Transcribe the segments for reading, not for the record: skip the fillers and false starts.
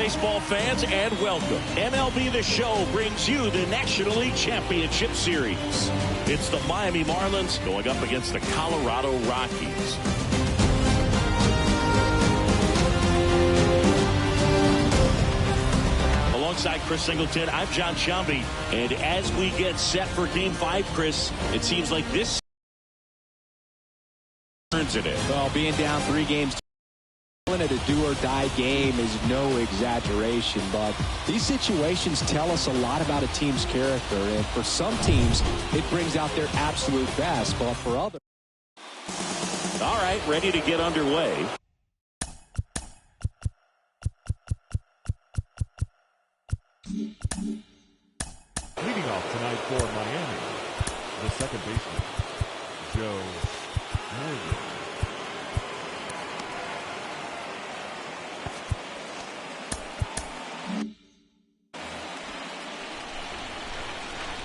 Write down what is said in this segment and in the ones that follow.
baseball fans, and welcome. MLB The Show brings you the National League Championship Series. It's the Miami Marlins going up against the Colorado Rockies. Alongside Chris Singleton, I'm John Shambi. And as we get set for Game 5, Chris, it seems like this turns it in. Well, being down 3 games at a do-or-die game is no exaggeration, but these situations tell us a lot about a team's character, and for some teams it brings out their absolute best, but for others. All right, ready to get underway. Leading off tonight for Miami, the second baseman, Joe Morgan.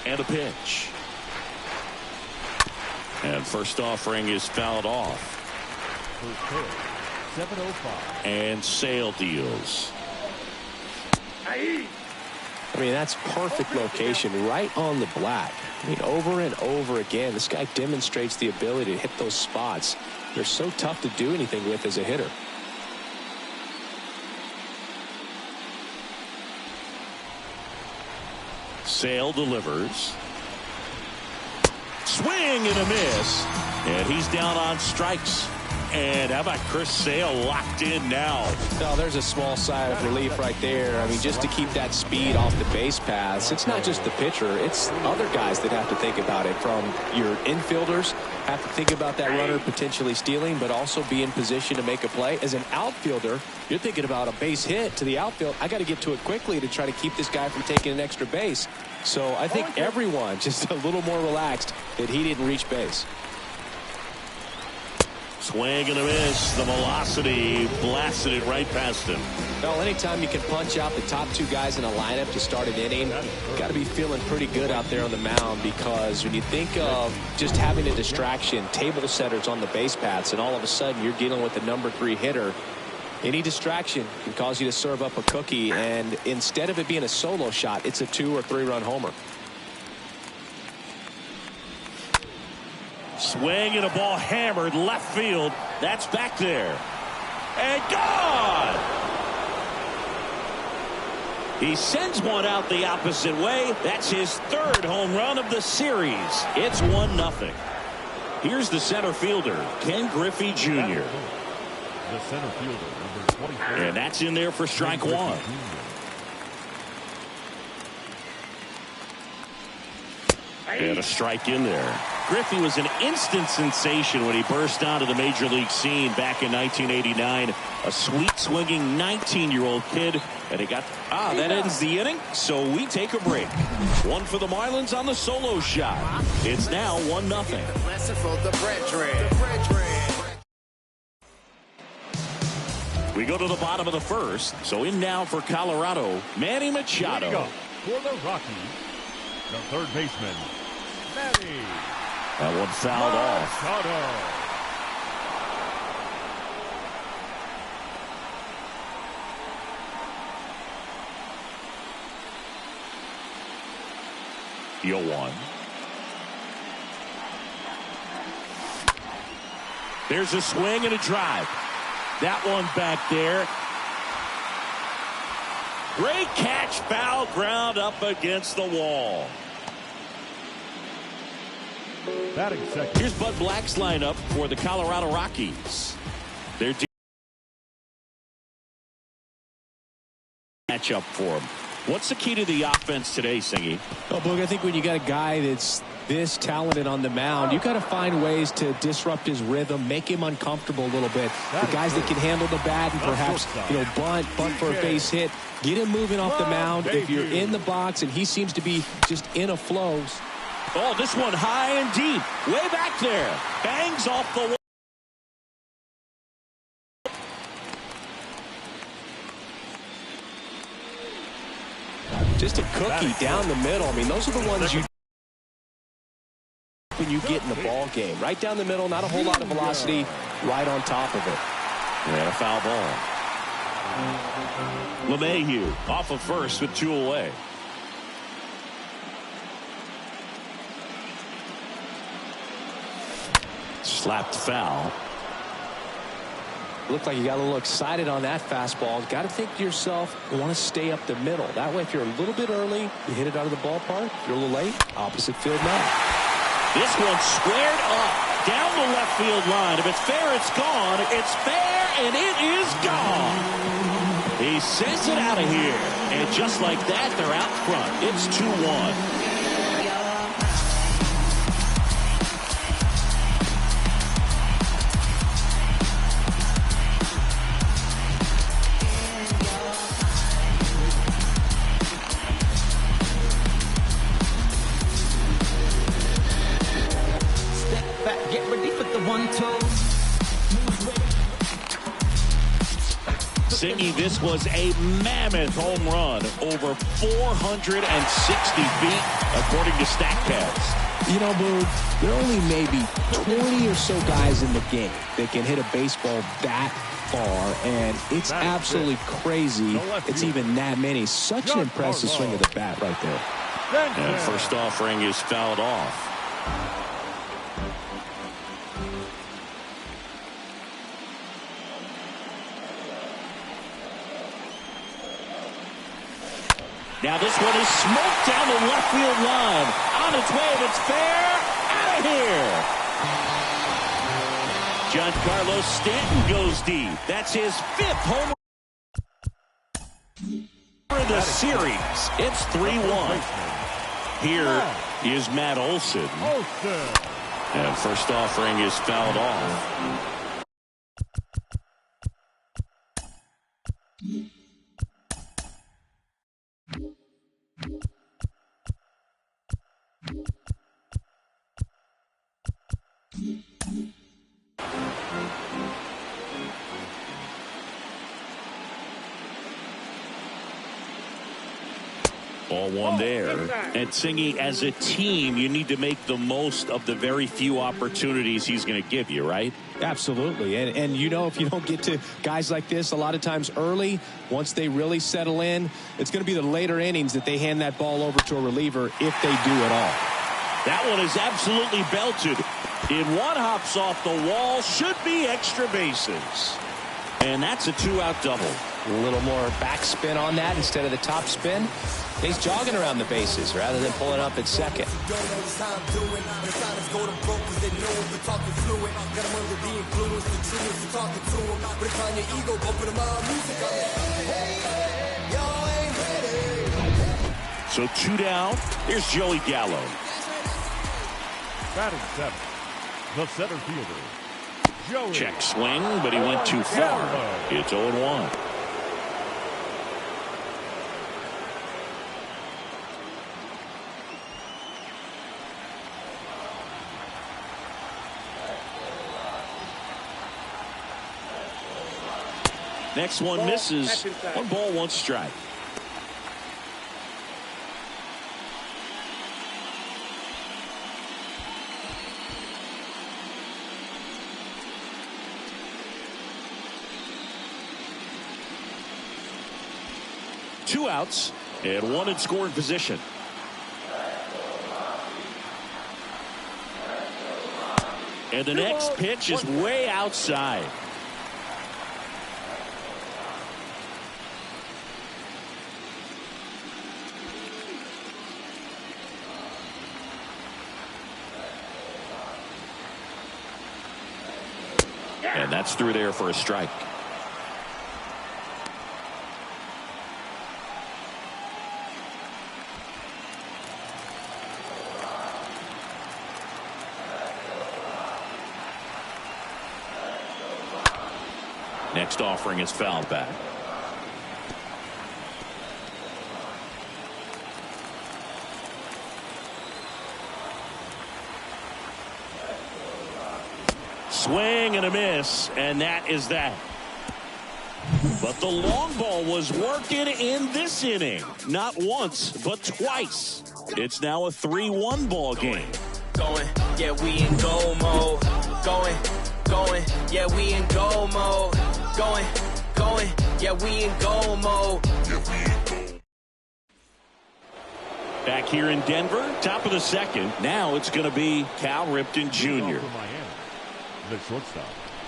And a pitch. And first offering is fouled off. First pitch, 7:05. And Sale deals. I mean, that's perfect location, right on the black. I mean, over and over again, this guy demonstrates the ability to hit those spots. They're so tough to do anything with as a hitter. Sale delivers. Swing and a miss. And he's down on strikes. And how about Chris Sale locked in now? Well, there's a small sigh of relief right there. I mean, just to keep that speed off the base paths. It's not just the pitcher. It's other guys that have to think about it. From your infielders have to think about that runner potentially stealing, but also be in position to make a play. As an outfielder, you're thinking about a base hit to the outfield. I got to get to it quickly to try to keep this guy from taking an extra base. So I think everyone just a little more relaxed that he didn't reach base. Swing and a miss. The velocity blasted it right past him. Well, anytime you can punch out the top 2 guys in a lineup to start an inning, got to be feeling pretty good out there on the mound, because when you think of just having a distraction, table setters on the base paths, and all of a sudden you're dealing with the number 3 hitter, any distraction can cause you to serve up a cookie, and instead of it being a solo shot, it's a 2 or 3 run homer. Swing and a ball hammered left field. That's back there. And gone! He sends one out the opposite way. That's his 3rd home run of the series. It's 1-0. Here's the center fielder, Ken Griffey Jr. The center fielder, number 24. And that's in there for strike 1. And a strike in there. Griffey was an instant sensation when he burst onto the major league scene back in 1989. A sweet swinging 19-year-old kid. And he got, that ends the inning. So we take a break. 1 for the Marlins on the solo shot. It's now 1-0. We go to the bottom of the 1st. So in now for Colorado, Manny Machado. For the Rockies, the 3rd baseman, Manny. That one fouled off. Yo one. There's a swing and a drive. That one back there. Great catch, foul ground up against the wall. Batting second. Here's Bud Black's lineup for the Colorado Rockies. Their matchup for him. What's the key to the offense today, Singy? Well, Boog, I think when you got a guy that's this talented on the mound, you got to find ways to disrupt his rhythm, make him uncomfortable a little bit. The guys that can handle the bat and perhaps, bunt for a base hit, get him moving off the mound. If you're in the box and he seems to be just in a flow. Oh, this one high and deep, way back there, bangs off the wall. Just a cookie down the middle. I mean, those are the ones you when you get in the ball game. Right down the middle, not a whole lot of velocity, right on top of it. And a foul ball. LeMahieu off of first with 2 away. Slapped foul. Looked like you got a little excited on that fastball. Got to think to yourself, you want to stay up the middle. That way, if you're a little bit early, you hit it out of the ballpark. If you're a little late, opposite field now. This one squared up down the left field line. If it's fair, it's gone. It's fair, and it is gone. He sends it out of here. And just like that, they're out front. It's 2-1. Singy, this was a mammoth home run, over 460 feet, according to StatCast. You know, Boog, there are only maybe 20 or so guys in the game that can hit a baseball that far, and it's absolutely crazy it's even that many. Such an impressive swing of the bat right there. And first offering is fouled off. Now this one is smoked down the left field line. On its way, if it's fair, out of here. Giancarlo Stanton goes deep. That's his 5th home run for the series. It's 3-1. Here is Matt Olson. And first offering is fouled off. Ball one there. And Singy, as a team, you need to make the most of the very few opportunities he's going to give you, right? Absolutely. And you know, if you don't get to guys like this a lot of times early, once they really settle in, it's going to be the later innings that they hand that ball over to a reliever if they do at all. That one is absolutely belted. In one, hops off the wall, should be extra bases. And that's a 2-out double. A little more backspin on that instead of the top spin. He's jogging around the bases rather than pulling up at second. So 2 down. Here's Joey Gallo. Batting 7th, the center fielder, Joey. Check swing, but he went too far. It's 0-1. Next one misses. 1 ball, 1 strike. Two outs and 1 in scoring position. And the next pitch is way outside. And that's through there for a strike. Next offering is fouled back. Swing and a miss, and that is that. But the long ball was working in this inning. Not once, but twice. It's now a 3-1 ball game. Going, yeah, we in goal mode. Going, yeah, we in goal mode. Going, yeah. Yeah, we in goal mode. Back here in Denver, top of the second. Now it's going to be Cal Ripken Jr. The shortstop.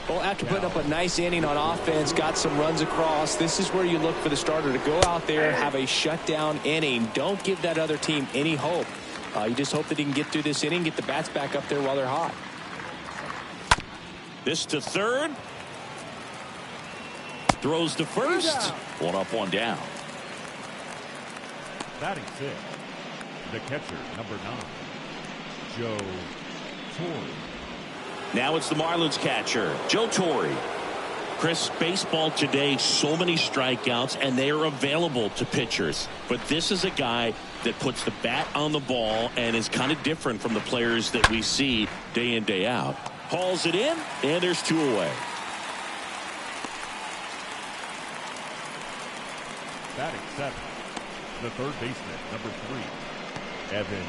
Well, after putting up a nice inning on offense, got some runs across, this is where you look for the starter to go out there, have a shutdown inning. Don't give that other team any hope. You just hope that he can get through this inning, get the bats back up there while they're hot. This to third. Throws to first. One up, one down. Batting six, the catcher, number 9, Joe Torre. Now it's the Marlins catcher, Joe Torre. Chris, baseball today, so many strikeouts, and they are available to pitchers. But this is a guy that puts the bat on the ball and is kind of different from the players that we see day in, day out. Hauls it in, and there's 2 away. Batting 7, the third baseman, number 3, Evan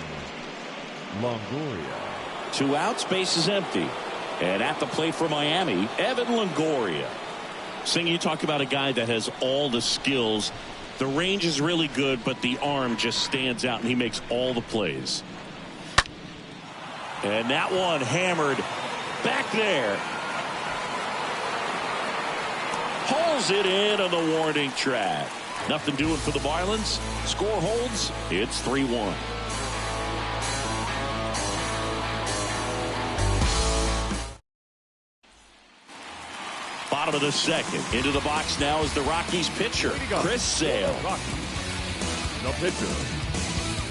Longoria. 2 outs, base is empty. And at the plate for Miami, Evan Longoria. Sing, you talk about a guy that has all the skills. The range is really good, but the arm just stands out, and he makes all the plays. And that one hammered back there. Hauls it in on the warning track. Nothing doing for the Marlins. Score holds. It's 3-1. Bottom of the second. Into the box now is the Rockies pitcher, Chris Sale. The pitcher.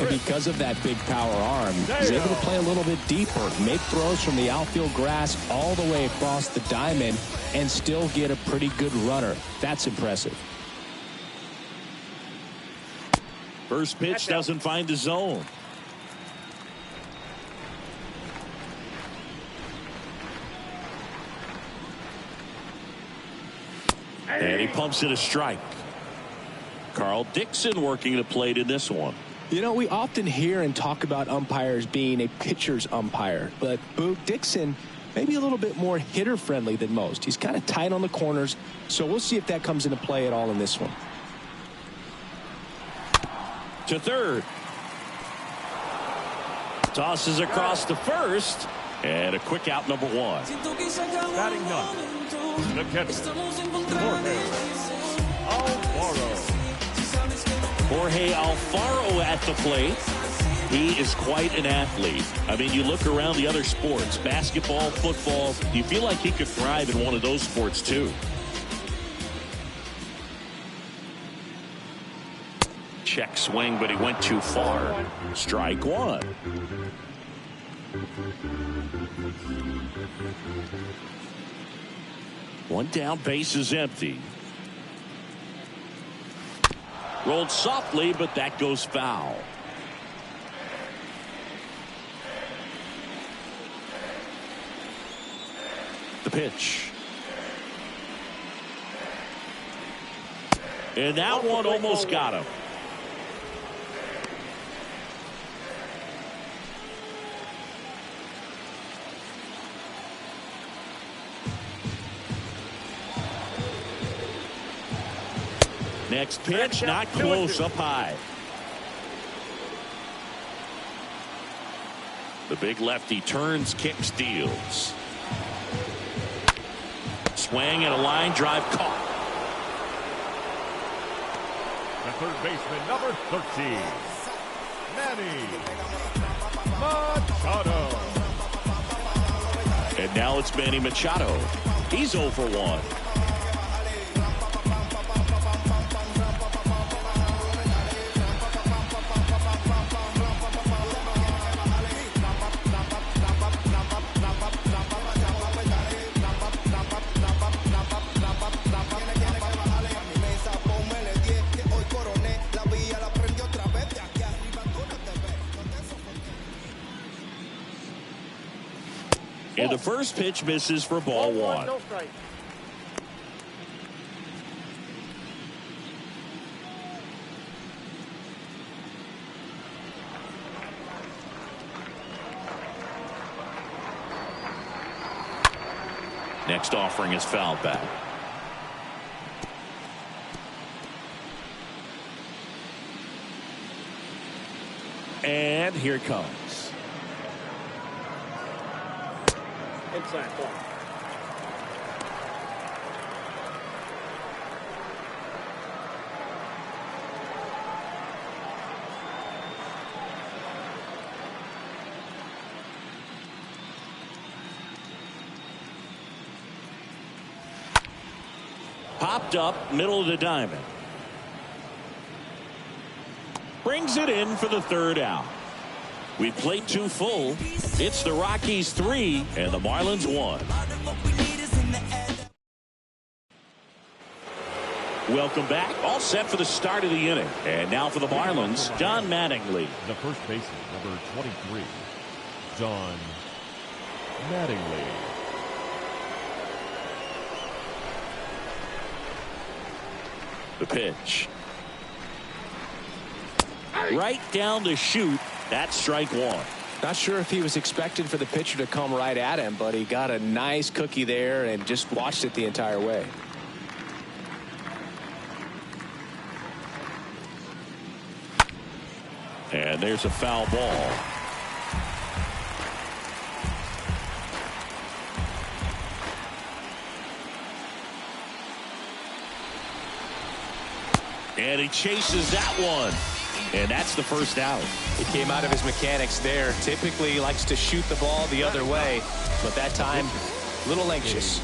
And because of that big power arm, he's able to play a little bit deeper, make throws from the outfield grass all the way across the diamond, and still get a pretty good runner. That's impressive. First pitch doesn't find the zone. And he pumps it a strike. Carl Dixon working the plate in this one. You know, we often hear and talk about umpires being a pitcher's umpire, but Boog Dixon maybe a little bit more hitter friendly than most. He's kind of tight on the corners, so we'll see if that comes into play at all in this one. To third. Tosses across to first, and a quick out, number 1. Batting 9, the catcher, Jorge Alfaro at the plate. He is quite an athlete. I mean, you look around the other sports, basketball, football, you feel like he could thrive in one of those sports too. Check swing, but he went too far. Strike 1. One down, base is empty. Rolled softly, but that goes foul. The pitch. And that one almost got him. Next pitch, not close, up high. The big lefty turns, kicks, deals. Swing and a line drive caught. the third baseman, number 13, Manny Machado. And now it's Manny Machado. He's 0 for 1. And the first pitch misses for ball 1. Next offering is fouled back. And here it comes. Inside ball. Popped up, middle of the diamond. Brings it in for the third out. We played 2 full. It's the Rockies 3 and the Marlins 1. Welcome back. All set for the start of the inning. And now for the Marlins, Don Mattingly. The first baseman, number 23, Don Mattingly. The pitch. Right down the chute. That's strike 1. Not sure if he was expecting for the pitcher to come right at him, but he got a nice cookie there and just watched it the entire way. And there's a foul ball. And he chases that one. And that's the first out. He came out of his mechanics there. Typically he likes to shoot the ball the other way, but that time a little anxious.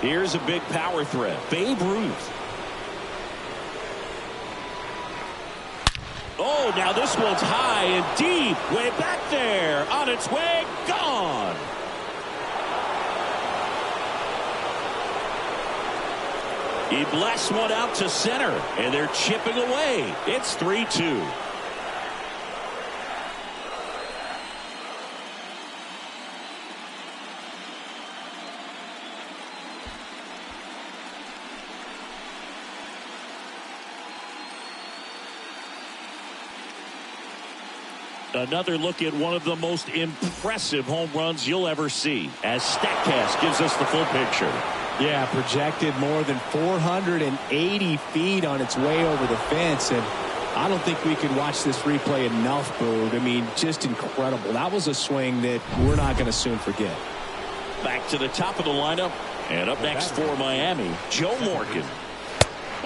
Here's a big power threat. Babe Ruth. Oh, now this one's high and deep. Way back there. On its way. Gone. He blasts one out to center. And they're chipping away. It's 3-2. Another look at one of the most impressive home runs you'll ever see as StatCast gives us the full picture. Yeah, projected more than 480 feet on its way over the fence, and I don't think we could watch this replay enough, Boog. I mean, just incredible. That was a swing that we're not going to soon forget. Back to the top of the lineup, and up next for Miami, Joe Morgan.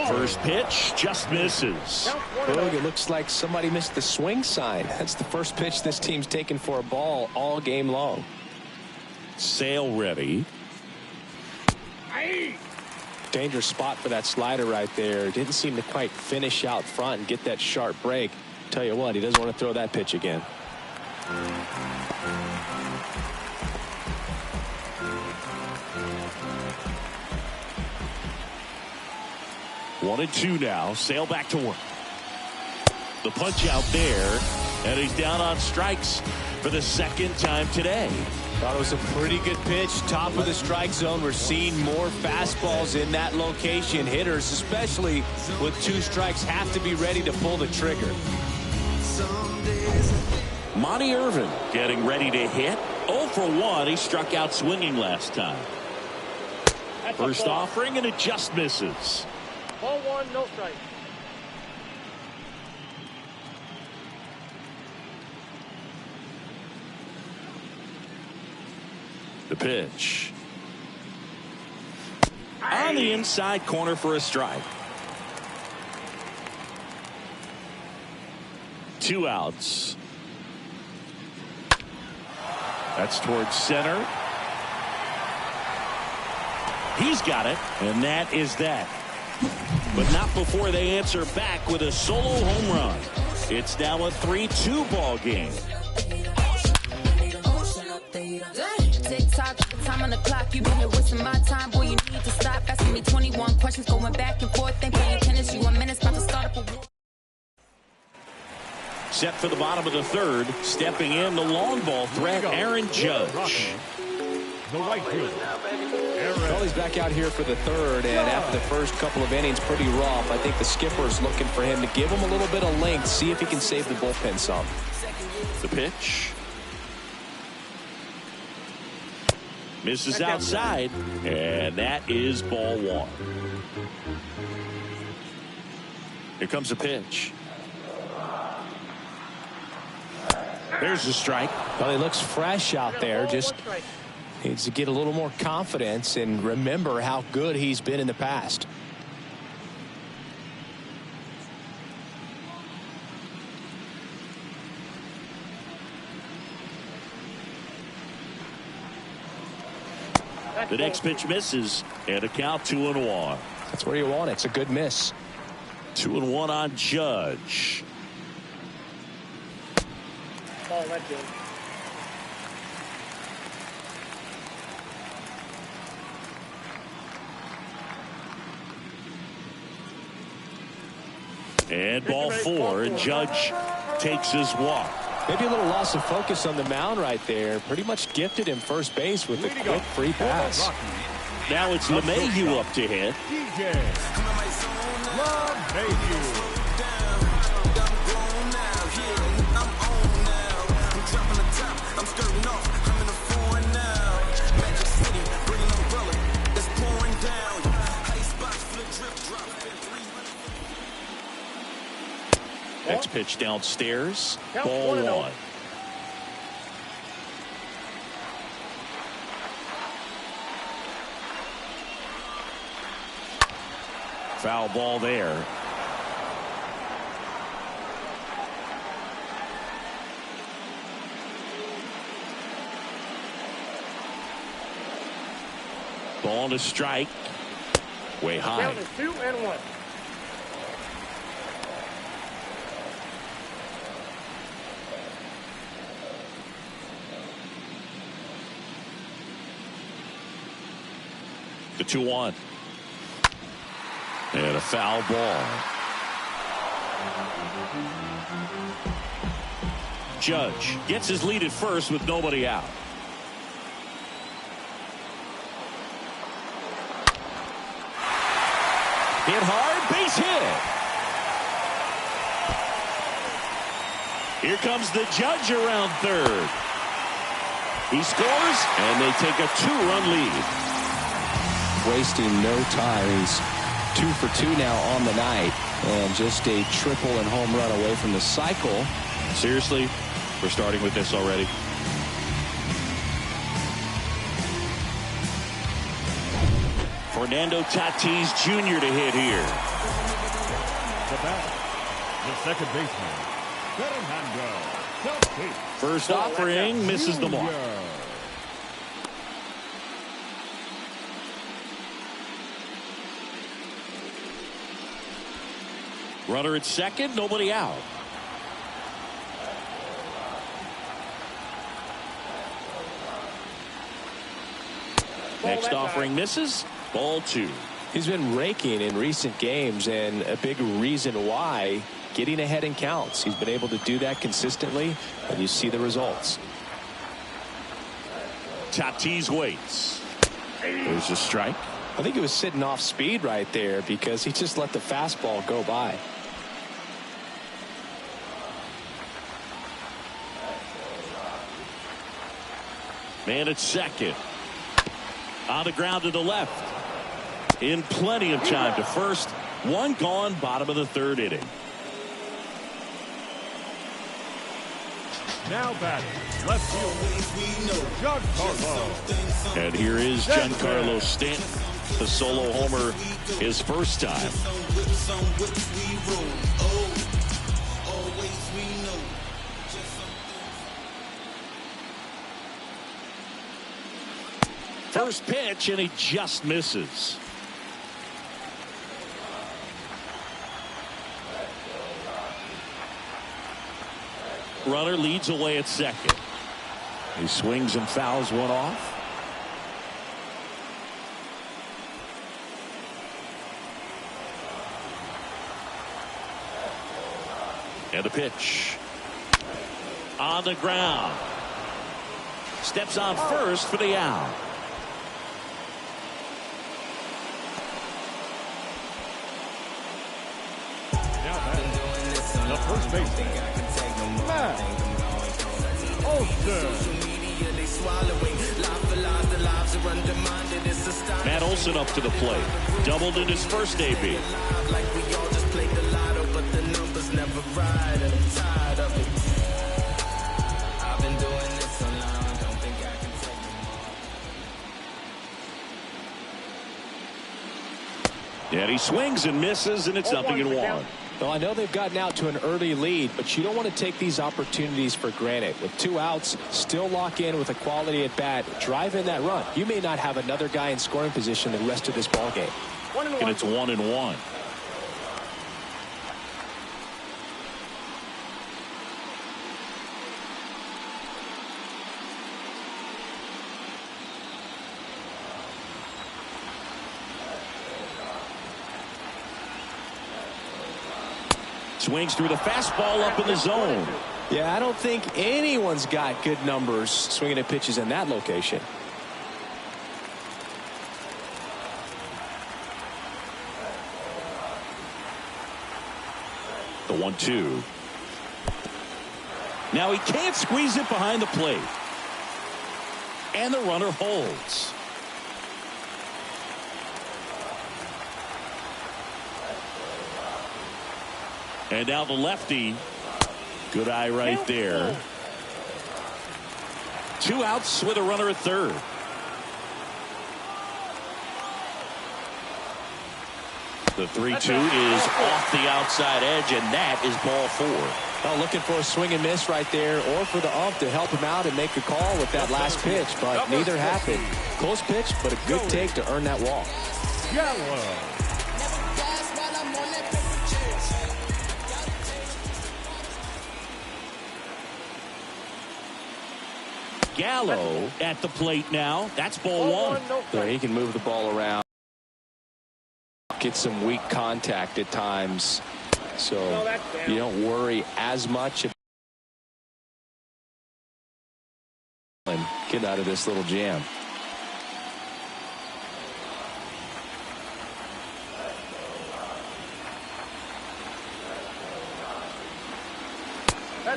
First pitch just misses. Boog, it looks like somebody missed the swing sign. That's the first pitch this team's taken for a ball all game long. Sale ready. Dangerous spot for that slider right there. Didn't seem to quite finish out front and get that sharp break. Tell you what, he doesn't want to throw that pitch again. 1-2 now. Sale back to work. The punch out there, and he's down on strikes for the second time today. Thought it was a pretty good pitch. Top of the strike zone. We're seeing more fastballs in that location. Hitters, especially with 2 strikes, have to be ready to pull the trigger. Monty Irvin getting ready to hit. 0 for 1. He struck out swinging last time. First offering, and it just misses. Ball 1, no strike. The pitch. On the inside corner for a strike. 2 outs. That's towards center. He's got it, and that is that. But not before they answer back with a solo home run. It's now a 3-2 ball game. Tick-tock, time on the clock. You've been here wasting my time. Boy, you need to stop asking me 21 questions, going back and forth. Ain't playing tennis. You 1 minute, about to start up a war. Set for the bottom of the third. Stepping in, the long ball threat, Aaron Judge. The right fielder, Well, he's back out here for the third, and after the first couple of innings, pretty rough. I think the skipper's looking for him to give him a little bit of length, see if he can save the bullpen some. The pitch. Misses outside, and that is ball one. Here comes a pitch. There's a strike. Well, he looks fresh out there. Just needs to get a little more confidence and remember how good he's been in the past. The next pitch misses, and a count 2-1. That's where you want it. It's a good miss. 2-1 on Judge. Ball left in. And ball four, and Judge takes his walk. Maybe a little loss of focus on the mound right there. Pretty much gifted him first base with a quick free pass. Now it's LeMahieu up to hit. DJ LeMahieu. Next pitch downstairs. Count Ball 1-0. one. Foul ball there. Ball to strike. Way high. Count is 2-1. The 2-1. And a foul ball. Judge gets his lead at first with nobody out. Hit hard, base hit. Here comes the Judge around third. He scores, and they take a 2-run lead. Wasting no time. He's 2 for 2 now on the night, and just a triple and home run away from the cycle. Seriously, we're starting with this already. Fernando Tatis Jr. to hit here. The batter, the second baseman, Fernando Tatis. First offering misses the mark. Runner at second, nobody out. Next offering misses. Ball two. He's been raking in recent games, and a big reason why, getting ahead in counts. He's been able to do that consistently, and you see the results. Tatis waits. There's a strike. I think he was sitting off speed right there because he just let the fastball go by. Man at second. On the ground to the left. In plenty of time to first. One gone, bottom of the third inning. Now batting, left fielder, Giancarlo. And here is Giancarlo Stanton. The solo homer his first time. First pitch, and he just misses. Runner leads away at second. He swings and fouls one off. And a pitch. On the ground. Steps on first for the out. Now batting, the first baseman, Matt Olson. are they swallowing? Life for lives, the lives are undermined. It's astonishing. Matt Olson up to the plate. Doubled in his first AB. Like we all just played the lotto, but the numbers never ride, and I'm tired of it. I've been doing this so long, don't think I can take it more. And he swings and misses, and it's 0-1. Well, I know they've gotten out to an early lead, but you don't want to take these opportunities for granted. With 2 outs, still lock in with a quality at bat, drive in that run. You may not have another guy in scoring position the rest of this ball game. And it's 1-1. Swings through the fastball up in the zone. Yeah, I don't think anyone's got good numbers swinging at pitches in that location. The 1-2. Now he can't squeeze it behind the plate. And the runner holds. And now the lefty. Good eye right there. 2 outs with a runner at third. The 3-2 is off the outside edge, and that is ball 4. Well, looking for a swing and miss right there, or for the ump to help him out and make a call with that last pitch, but neither happened. Close pitch, but a good take to earn that walk. Gallo. Gallo at the plate now. That's ball 1. So he can move the ball around. Get some weak contact at times. So you don't worry as much about him. Get out of this little jam.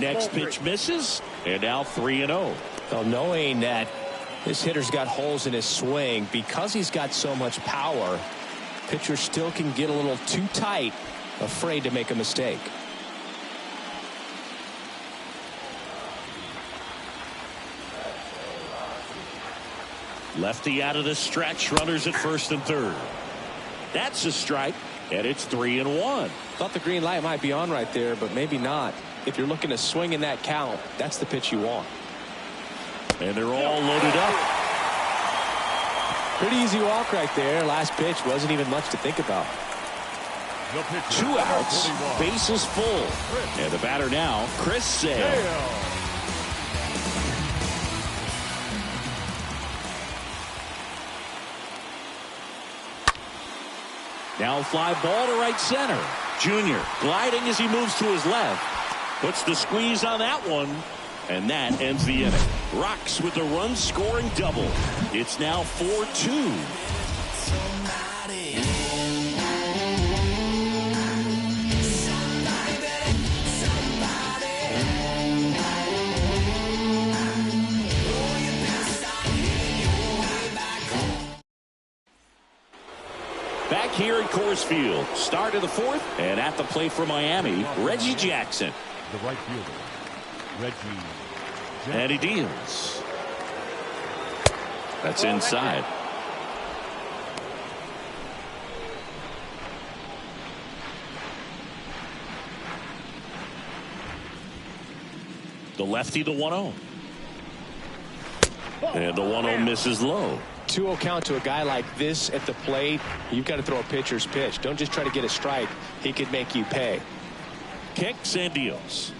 Next pitch misses, and now 3-0. Well, knowing that this hitter's got holes in his swing, because he's got so much power, pitcher still can get a little too tight, afraid to make a mistake. Lefty out of the stretch, runners at first and third. That's a strike, and it's 3-1. Thought the green light might be on right there, but maybe not. If you're looking to swing in that count, that's the pitch you want. And they're all loaded up. Pretty easy walk right there. Last pitch wasn't even much to think about. 2 outs, bases full. And the batter now, Chris Sale. Now fly ball to right center. Junior gliding as he moves to his left. Puts the squeeze on that one. And that ends the inning. Rocks with the run scoring double. It's now 4-2. Back here at Coors Field. Start of the 4th. And at the plate for Miami, Reggie Jackson. The right fielder, Reggie Jackson. And he deals. That's inside. The lefty, the 1-0. And the 1-0 misses low. 2-0 count to a guy like this at the plate. You've got to throw a pitcher's pitch. Don't just try to get a strike. He could make you pay. Kicks and deals.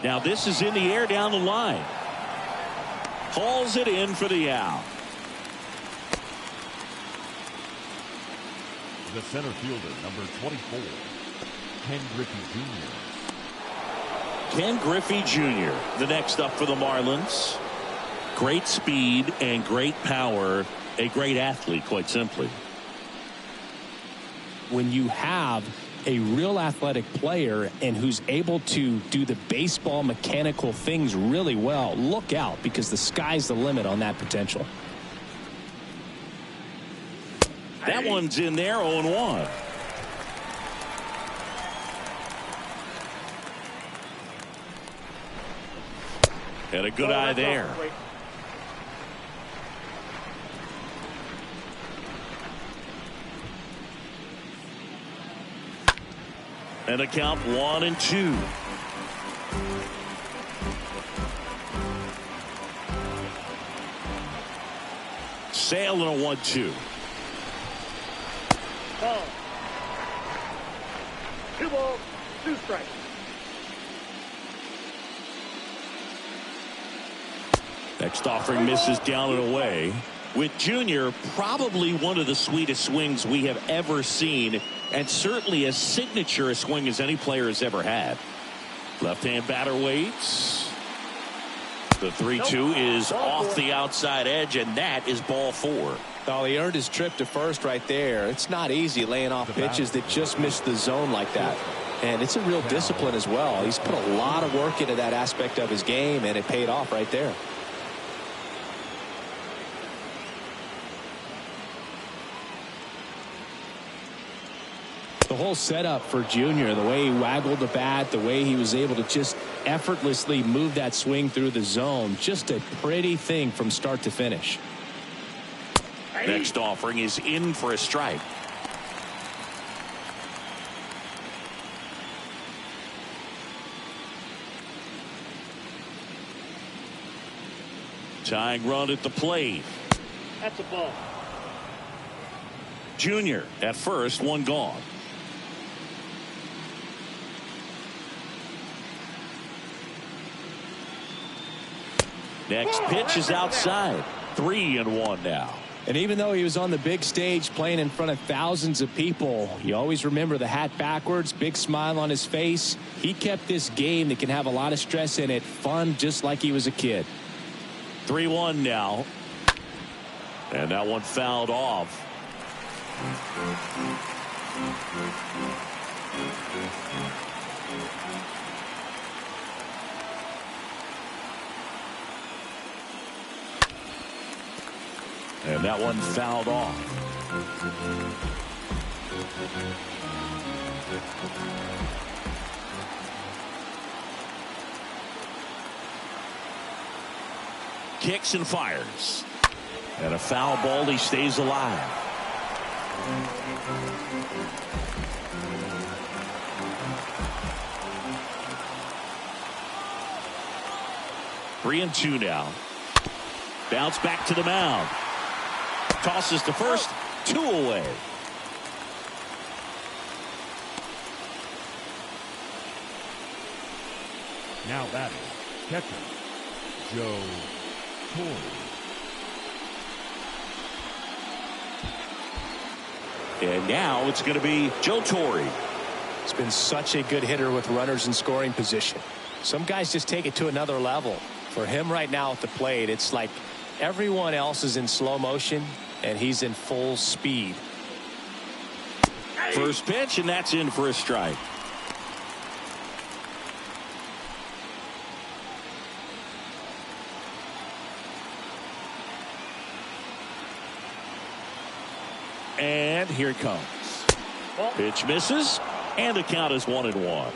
Now this is in the air down the line. Hauls it in for the out. The center fielder, number 24, Ken Griffey Jr. Ken Griffey Jr., the next up for the Marlins. Great speed and great power. A great athlete, quite simply. When you have a real athletic player and who's able to do the baseball mechanical things really well, look out, because the sky's the limit on that potential. That one's in there, 0-1. Had a good eye there. And a count 1-2. Sale and a 1-2. Ball. 2 balls, 2 strikes. Next offering misses down and away. With Junior, probably one of the sweetest swings we have ever seen, and certainly as signature a swing as any player has ever had. Left-hand batter waits. The 3-2 is off the outside edge, and that is ball 4. Oh, he earned his trip to first right there. It's not easy laying off pitches that just miss the zone like that. And it's a real discipline as well. He's put a lot of work into that aspect of his game, and it paid off right there. The whole setup for Junior, the way he waggled the bat, the way he was able to just effortlessly move that swing through the zone, just a pretty thing from start to finish. Next offering is in for a strike. Tying run at the plate. That's a ball. Junior at first, 1 gone. Next pitch is outside. 3-1 now. And even though he was on the big stage playing in front of thousands of people, you always remember the hat backwards, big smile on his face. He kept this game that can have a lot of stress in it fun, just like he was a kid. 3-1 now. And that one fouled off. And that one fouled off. Kicks and fires. And a foul ball. He stays alive. Three and 2 now. Bounce back to the mound. Tosses to first, 2 away. Now batting, catcher, Joe Torre. And now it's going to be Joe Torre. He's been such a good hitter with runners in scoring position. Some guys just take it to another level. For him right now at the plate, it's like everyone else is in slow motion and he's in full speed. First pitch, and that's in for a strike. And here it comes. Pitch misses, and the count is 1-1.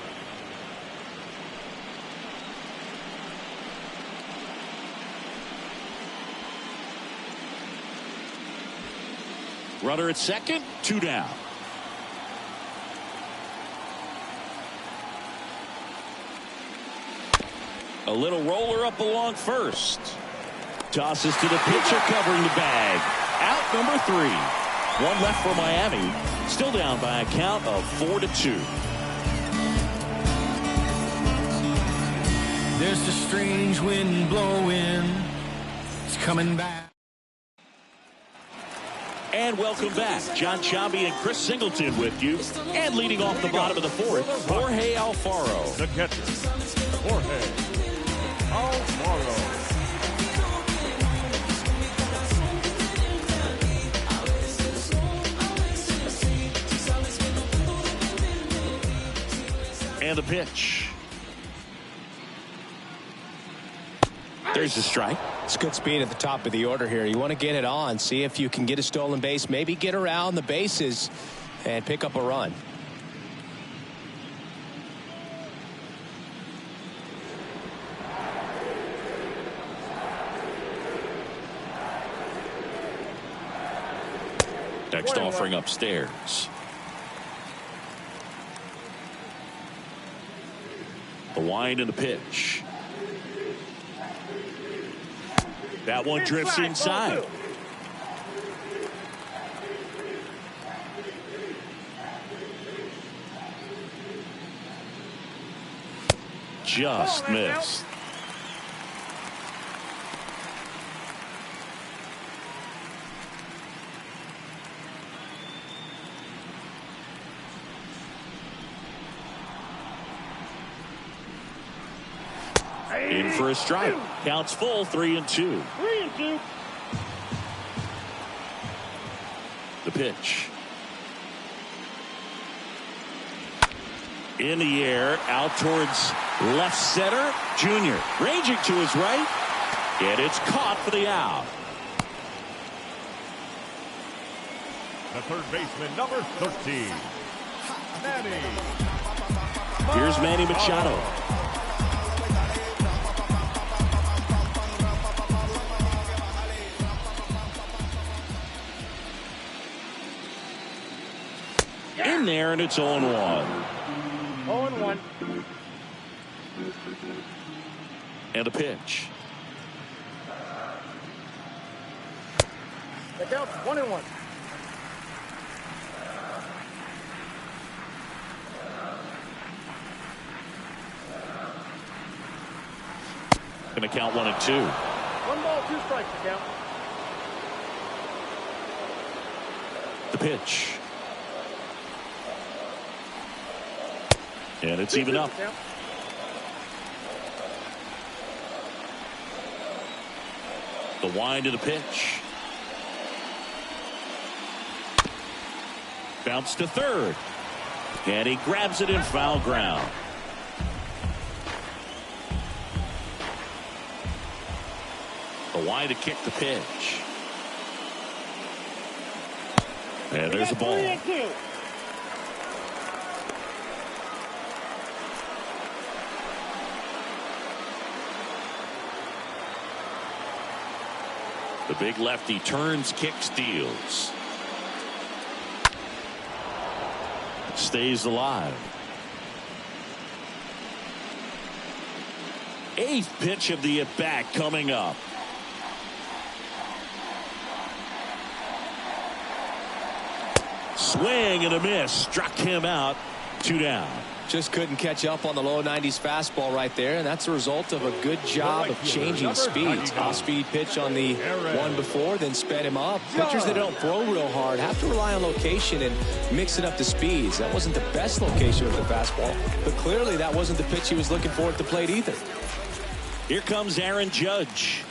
Runner at second, 2 down. A little roller up along first. Tosses to the pitcher covering the bag. Out number 3. 1 left for Miami. Still down by a count of 4-2. There's a strange wind blowing. It's coming back. And welcome back. John Sciambi and Chris Singleton with you. And leading off the bottom of the 4th, Jorge Alfaro. The catcher, Jorge Alfaro. And the pitch. There's a strike. It's good speed at the top of the order here. You want to get it on, see if you can get a stolen base, maybe get around the bases and pick up a run. Next offering upstairs. The wind and the pitch. That one drifts inside. Just missed. In for a strike. Counts full, 3-2. 3-2. The pitch. In the air, out towards left center. Junior ranging to his right. And it's caught for the out. The third baseman, number 13, Manny. Here's Manny Machado. In there, and it's 0-1. 0-1. And a pitch. The count's 1-1. Going to count 1-2. 1 ball, 2 strikes to count. The pitch. And it's even up. The wind of the pitch. Bounce to third. And he grabs it in foul ground. The wind to kick the pitch. And there's a ball. 3-2. The big lefty turns, kicks, steals. Stays alive. 8th pitch of the at-bat coming up. Swing and a miss. Struck him out. 2 down. Just couldn't catch up on the low 90s fastball right there, and that's a result of a good job of changing speeds. Off-speed pitch on the one before, then sped him up. Pitchers that don't throw real hard have to rely on location and mix it up to speeds. That wasn't the best location with the fastball, but clearly that wasn't the pitch he was looking for at the plate either. Here comes Aaron Judge.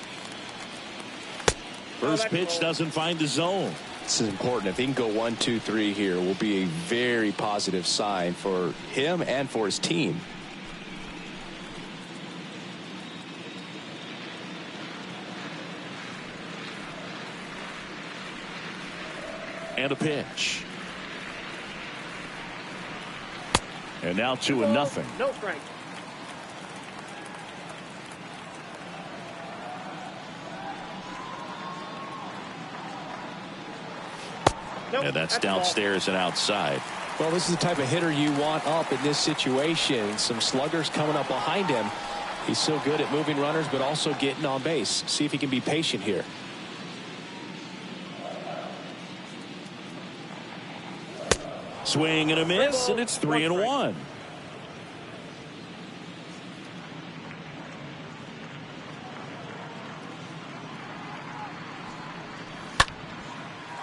First pitch doesn't find the zone. This is important. If he can go 1, 2, 3 here, will be a very positive sign for him and for his team. And a pitch. And now 2-0. No strike. Nope, And that's downstairs and outside. Well, this is the type of hitter you want up in this situation. Some sluggers coming up behind him. He's so good at moving runners, but also getting on base. See if he can be patient here. Swing and a miss, and it's 3-1.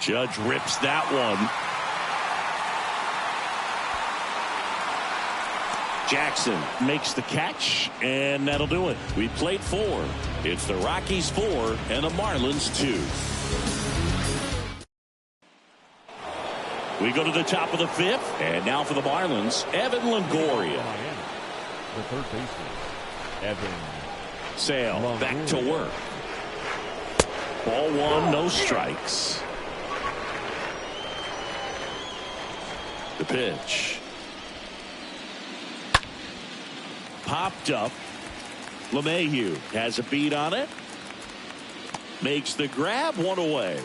Judge rips that one. Jackson makes the catch, and that'll do it. We played 4. It's the Rockies 4 and the Marlins 2. We go to the top of the 5th, and now for the Marlins, Evan Longoria. The third baseman, Evan. Sale back to work. Ball one, no strikes. The pitch. Popped up. LeMahieu has a beat on it. Makes the grab, one away.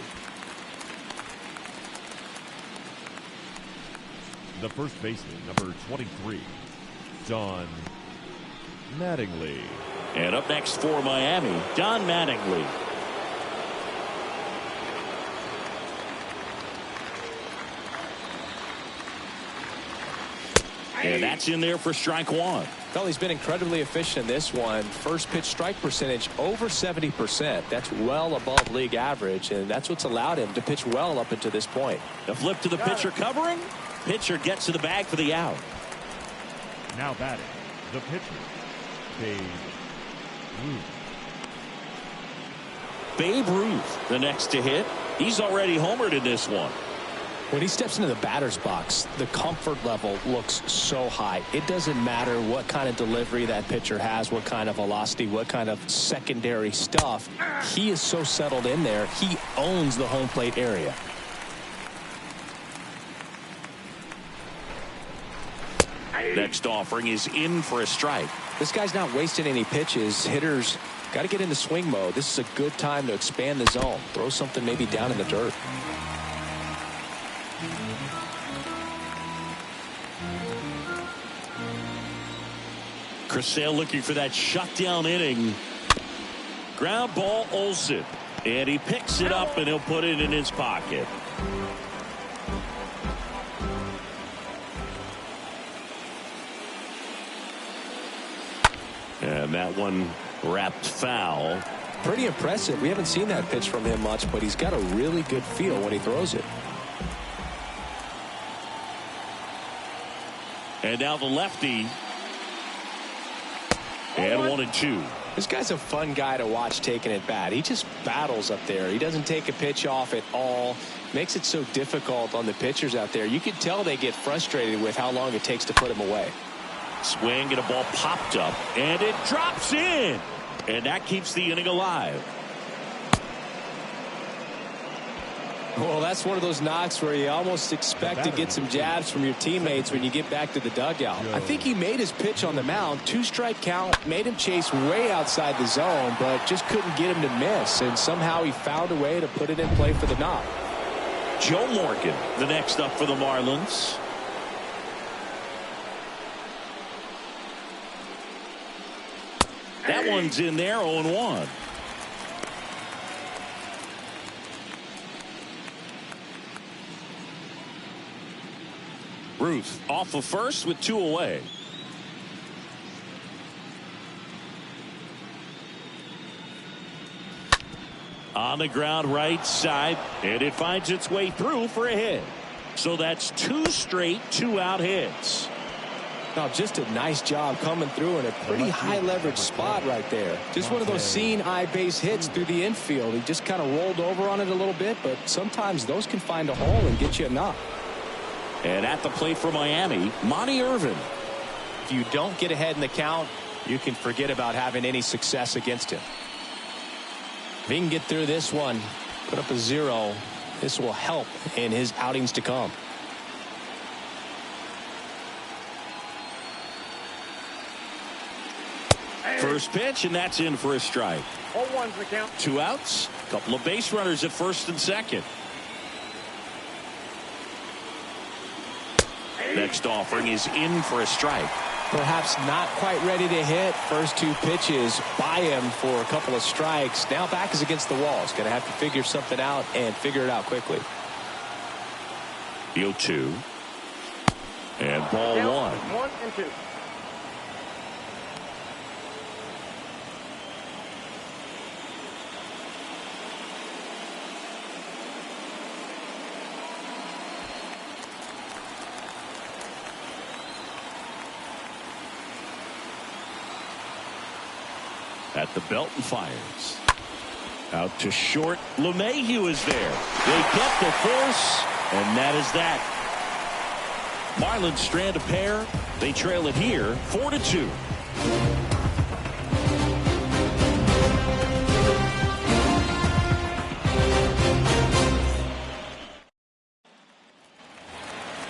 The first baseman, number 23, Don Mattingly. And up next for Miami, Don Mattingly. And that's in there for strike one. Well, he's been incredibly efficient in this one. First pitch strike percentage over 70%. That's well above league average, and that's what's allowed him to pitch well up until this point. The flip to the pitcher covering. Pitcher gets to the bag for the out. Now batting, the pitcher, Babe Ruth. Babe Ruth, the next to hit. He's already homered in this one. When he steps into the batter's box, the comfort level looks so high. It doesn't matter what kind of delivery that pitcher has, what kind of velocity, what kind of secondary stuff. He is so settled in there. He owns the home plate area. Next offering is in for a strike. This guy's not wasting any pitches. Hitters got to get into swing mode. This is a good time to expand the zone. Throw something maybe down in the dirt. Chris Sale looking for that shutdown inning. Ground ball, Olsen. And he picks it up and he'll put it in his pocket. And that one wrapped foul. Pretty impressive. We haven't seen that pitch from him much, but he's got a really good feel when he throws it. And now the lefty. And 1-2. This guy's a fun guy to watch taking at bat. He just battles up there. He doesn't take a pitch off at all. Makes it so difficult on the pitchers out there. You can tell they get frustrated with how long it takes to put him away. Swing and a ball popped up. And it drops in. And that keeps the inning alive. Well, that's one of those knocks where you almost expect to get some jabs from your teammates when you get back to the dugout. I think he made his pitch on the mound. 2-strike count, made him chase way outside the zone, but just couldn't get him to miss. And somehow he found a way to put it in play for the knock. Joe Morgan, the next up for the Marlins. That one's in there, 0-1. Ruth off of first with 2 away. On the ground right side, and it finds its way through for a hit. So that's 2 straight 2-out hits. Now, just a nice job coming through in a pretty high leverage spot right there. Just one of those seeing eye base hits through the infield. He just kind of rolled over on it a little bit, but sometimes those can find a hole and get you a knock. And at the plate for Miami, Monty Irvin. If you don't get ahead in the count, you can forget about having any success against him. If he can get through this one, put up a 0, this will help in his outings to come. First pitch, and that's in for a strike. 0-1's the count. 2 outs, a couple of base runners at first and second. Next offering is in for a strike. Perhaps not quite ready to hit. First 2 pitches by him for a couple of strikes. Now back is against the wall. He's going to have to figure something out and figure it out quickly. The 0-2. And ball Down, 1. 1-2. At the belt and fires. Out to short. LeMahieu is there. They get the force, and that is that. Marlins strand a pair. They trail it here 4-2.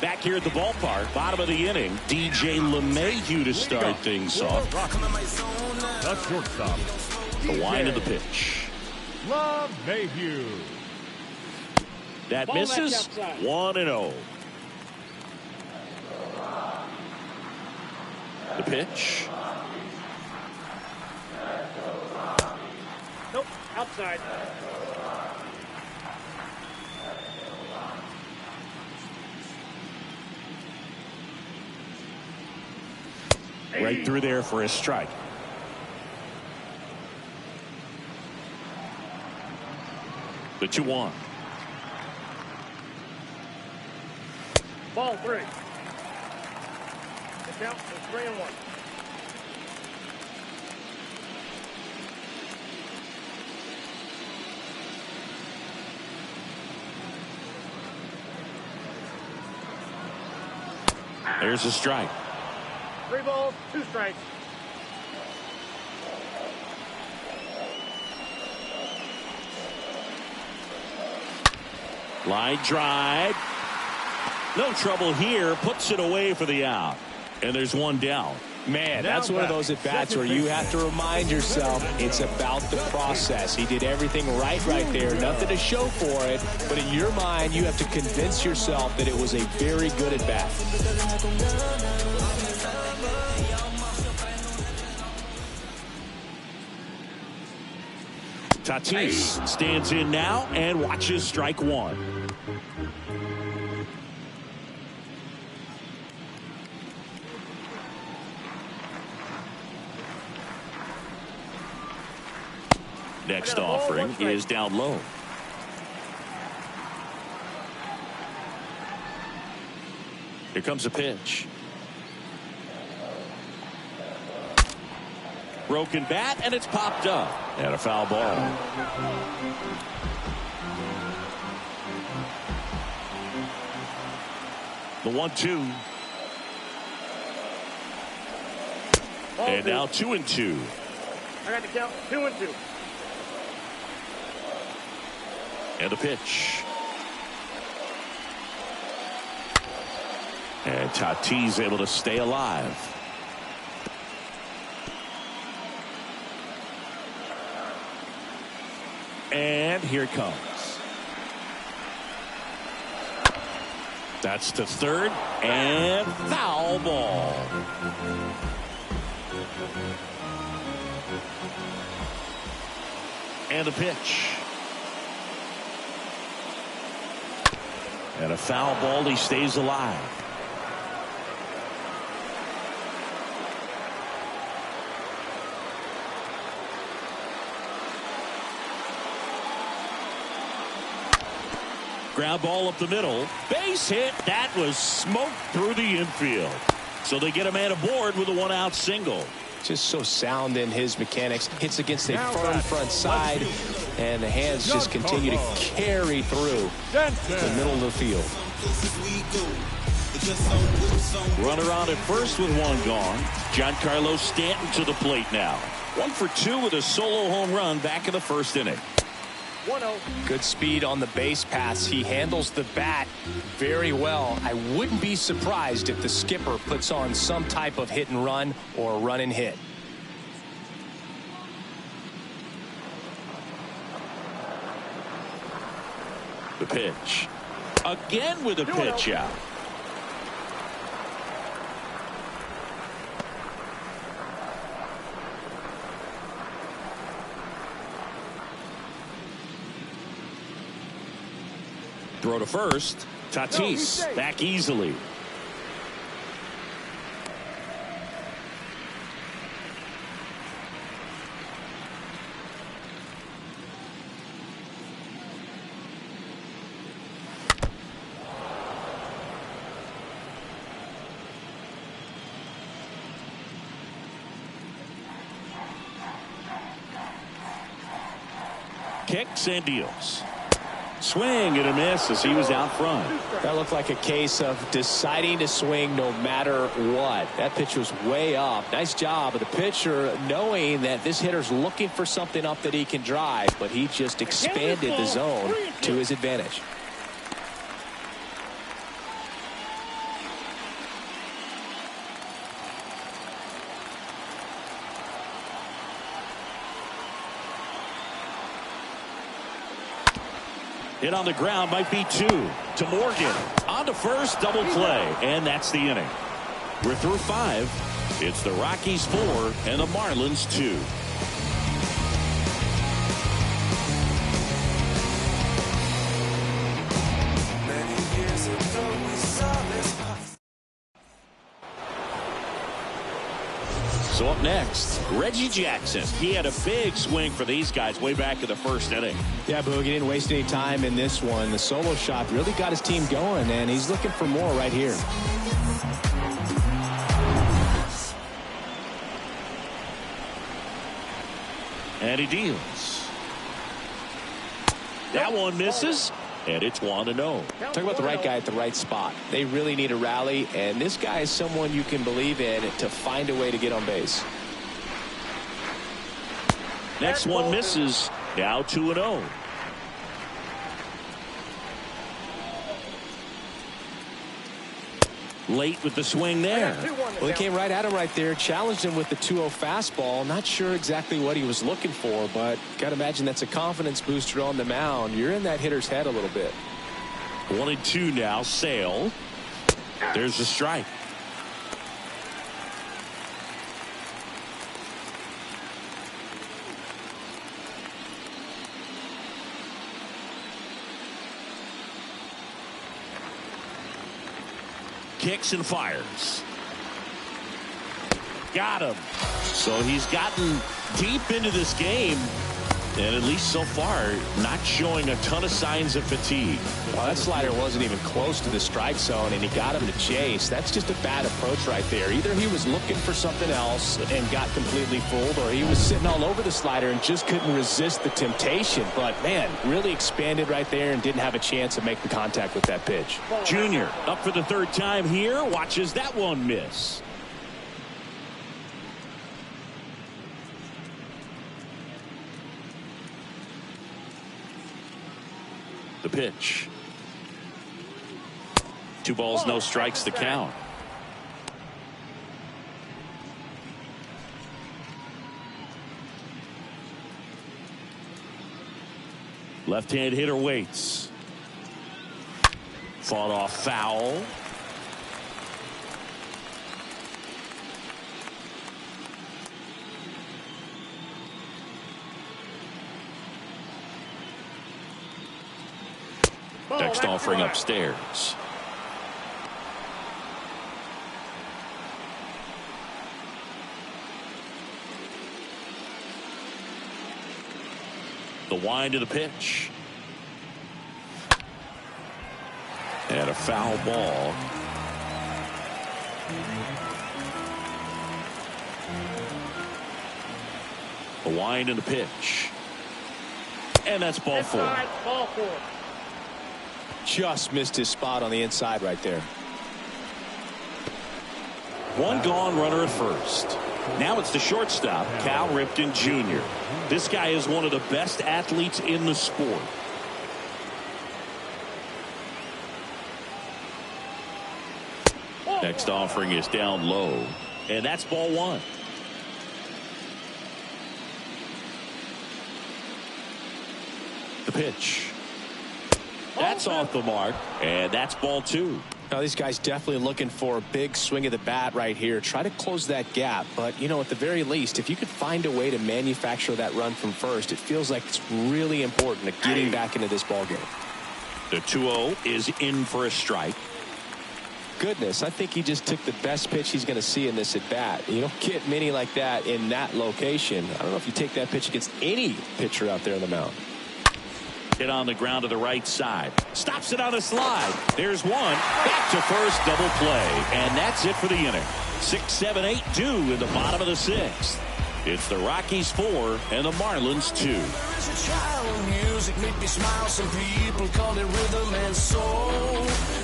Back here at the ballpark, bottom of the inning, DJ LeMahieu to start things off. The shortstop. The wind of the pitch. LeMahieu. That Ball misses. outside. 1-0. The pitch. Nope, outside. Right through there for a strike. The 2-1. Ball 3. The count is 3-1. There's a strike. 3 balls, 2 strikes. Line drive. No trouble here. Puts it away for the out. And there's one down. Man, that's one of those at-bats where you have to remind yourself it's about the process. He did everything right there. Nothing to show for it. But in your mind, you have to convince yourself that it was a very good at-bat. Tatis stands in now and watches strike 1. Next offering is down low. Here comes a pitch. Broken bat, and it's popped up. And a foul ball. The 1-2. And now 2-2. I got the count 2-2. And a pitch. And Tatis able to stay alive. And here it comes. That's to third, and foul ball. And a pitch. And a foul ball. He stays alive. Ground ball up the middle. Base hit. That was smoked through the infield. So they get a man aboard with a 1-out single. Just so sound in his mechanics. Hits against a firm front side. And the hands just continue to carry through the middle of the field. Runner on at first with one gone. Giancarlo Stanton to the plate now. 1 for 2 with a solo home run back in the first inning. 1-0. Good speed on the base paths. He handles the bat very well. I wouldn't be surprised if the skipper puts on some type of hit and run or run and hit. The pitch. Again with a pitch out. Throw to first. Tatis back easily. Kicks and deals. Swing and a miss as he was out front. That looked like a case of deciding to swing no matter what. That pitch was way up. Nice job of the pitcher knowing that this hitter's looking for something up that he can drive, but he just expanded the zone to his advantage. Hit on the ground, might be 2 to Morgan. On to first, double play, and that's the inning. We're through 5. It's the Rockies 4 and the Marlins 2. So up next, Reggie Jackson. He had a big swing for these guys way back in the first inning. Yeah, Boog, he didn't waste any time in this one. The solo shot really got his team going, and he's looking for more right here. And he deals. That one misses, and it's 1-0. Talk about the right guy at the right spot. They really need a rally, and this guy is someone you can believe in to find a way to get on base. Next one misses. Now 2-0. Late with the swing there. Well, he came right at him right there, challenged him with the 2-0 fastball. Not sure exactly what he was looking for, but got to imagine that's a confidence booster on the mound. You're in that hitter's head a little bit. 1-2 now. Sale. There's the strike. Kicks and fires. Got him. So he's gotten deep into this game, and at least so far not showing a ton of signs of fatigue. Well, that slider wasn't even close to the strike zone, and he got him to chase. That's just a bad approach right there. Either he was looking for something else and got completely fooled, or he was sitting all over the slider and just couldn't resist the temptation. But man, really expanded right there and didn't have a chance to make the contact with that pitch. Junior up for the 3rd time here, watches that one miss. The pitch. 2 balls, no strikes, the count. Left-hand hitter waits. Fought off foul. Next offering upstairs. The wind of the pitch. And a foul ball. The wind and the pitch. And that's ball 4. Ball 4. Just missed his spot on the inside right there. 1 gone, runner at first. Now it's the shortstop, Cal Ripken Jr. This guy is one of the best athletes in the sport. Next offering is down low, and that's ball 1. The pitch. That's off the mark, and that's ball 2. Now these guys definitely looking for a big swing of the bat right here. Try to close that gap, but you know, at the very least, if you could find a way to manufacture that run from first, it feels like it's really important to getting back into this ball game. The 2-0 is in for a strike. Goodness, I think he just took the best pitch he's going to see in this at bat. You don't get many like that in that location. I don't know if you take that pitch against any pitcher out there on the mound. Hit on the ground to the right side. Stops it on a slide. There's one. Back to first, double play. And that's it for the inning. 6, 7, 8, 2 in the bottom of the 6th. It's the Rockies 4 and the Marlins 2. was a child, music made me smile. Some people call it rhythm and soul.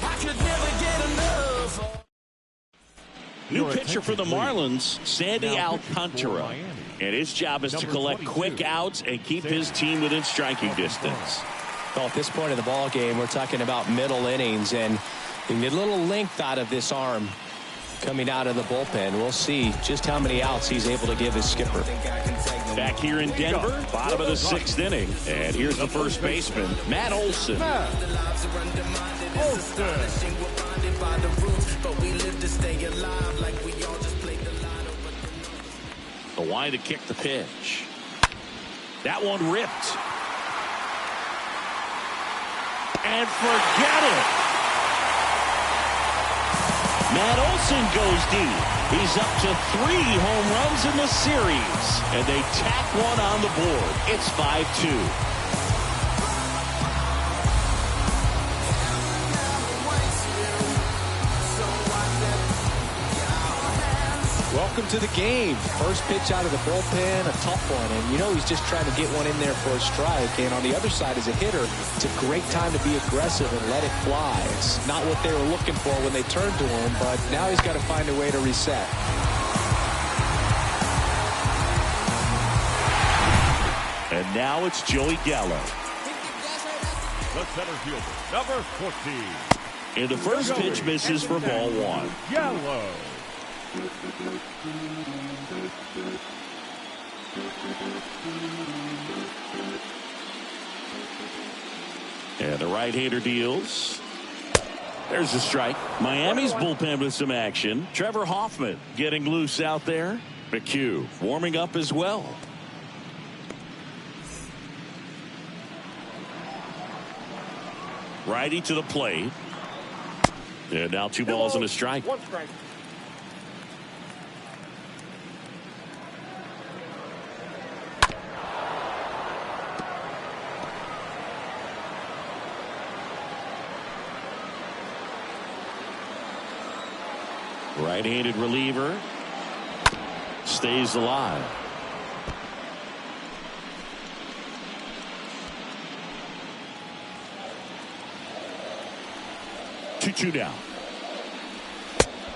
I could never get enough. New pitcher for the Marlins, Sandy Alcantara. And his job is to collect quick outs and keep his team within striking distance. Well, at this point of the ball game, we're talking about middle innings, and you get a little length out of this arm coming out of the bullpen. We'll see just how many outs he's able to give his skipper. Back here in Denver, bottom of the 6th inning. And here's the first baseman, Matt Olson. The line to kick the pitch. That one ripped. And forget it. Matt Olson goes deep. He's up to 3 home runs in the series. And they tack one on the board. It's 5-2. Welcome to the game. First pitch out of the bullpen, a tough one. And you know he's just trying to get one in there for a strike. And on the other side, as a hitter, it's a great time to be aggressive and let it fly. It's not what they were looking for when they turned to him, but now he's got to find a way to reset. And now it's Joey Gallo. The center fielder, number 14. And the first pitch misses for ball 1. Gallo. And the right-hander deals. There's a strike. Miami's bullpen with some action. Trevor Hoffman getting loose out there. McHugh warming up as well. Righty to the plate. And now 2 balls and a strike. 1 strike. Right-handed reliever stays alive. Two down.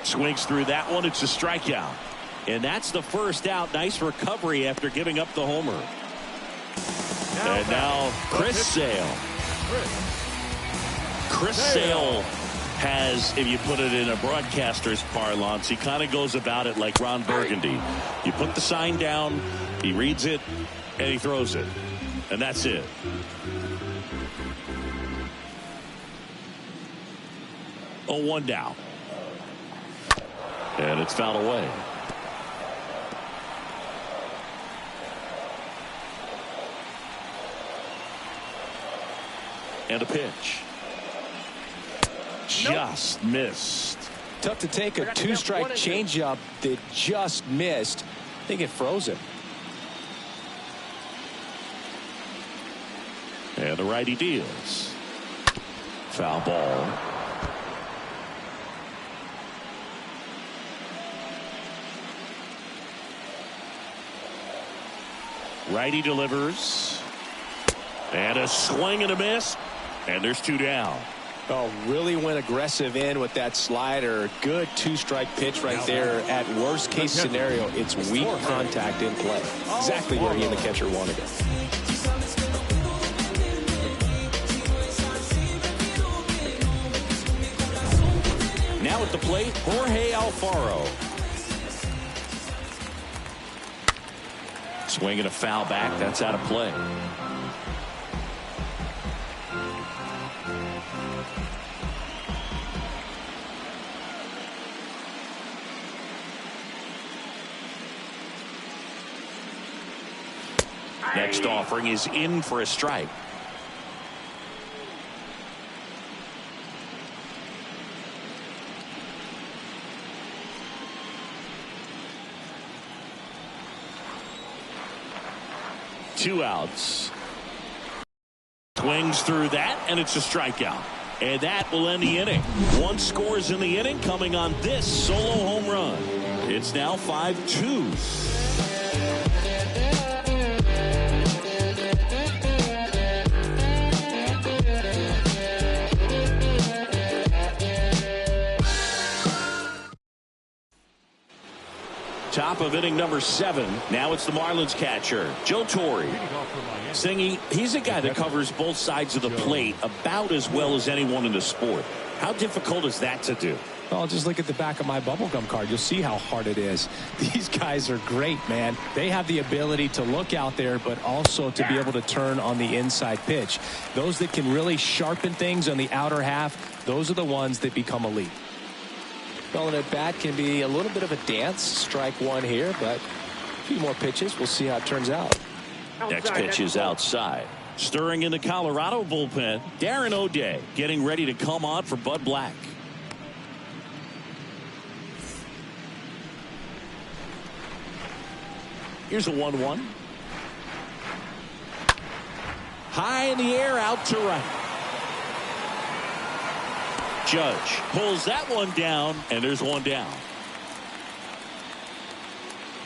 Swings through that one. It's a strikeout. And that's the first out. Nice recovery after giving up the homer. And now Chris Sale. Chris Sale has, if you put it in a broadcaster's parlance, he kind of goes about it like Ron Burgundy. You put the sign down, he reads it, and he throws it. And that's it. Oh, 1 down. And it's fouled away. And a pitch. Just missed. Tough to take a 2-strike changeup that just missed. I think it froze him. And the righty deals. Foul ball. Righty delivers. And a swing and a miss. And there's 2 down. Oh, really went aggressive in with that slider. Good 2-strike pitch right there. At worst case scenario, it's weak contact in play. Exactly where he and the catcher wanted it. Now at the plate, Jorge Alfaro. Swinging a foul back. That's out of play. Next offering is in for a strike. Two outs. Swings through that, and it's a strikeout. And that will end the inning. 1 scores in the inning coming on this solo home run. It's now 5-2. top of inning number 7. Now it's the Marlins catcher, Joe Torre. Singy, he's a guy that covers both sides of the plate about as well as anyone in the sport. How difficult is that to do? Well, just look at the back of my bubblegum card. You'll see how hard it is. These guys are great, man. They have the ability to look out there, but also to be able to turn on the inside pitch. Those that can really sharpen things on the outer half, those are the ones that become elite. Well, an at bat can be a little bit of a dance. Strike one here, but a few more pitches. We'll see how it turns out. Next pitch is outside. Stirring in the Colorado bullpen, Darren O'Day getting ready to come on for Bud Black. Here's a 1-1. High in the air, out to right. Judge pulls that one down, and there's one down.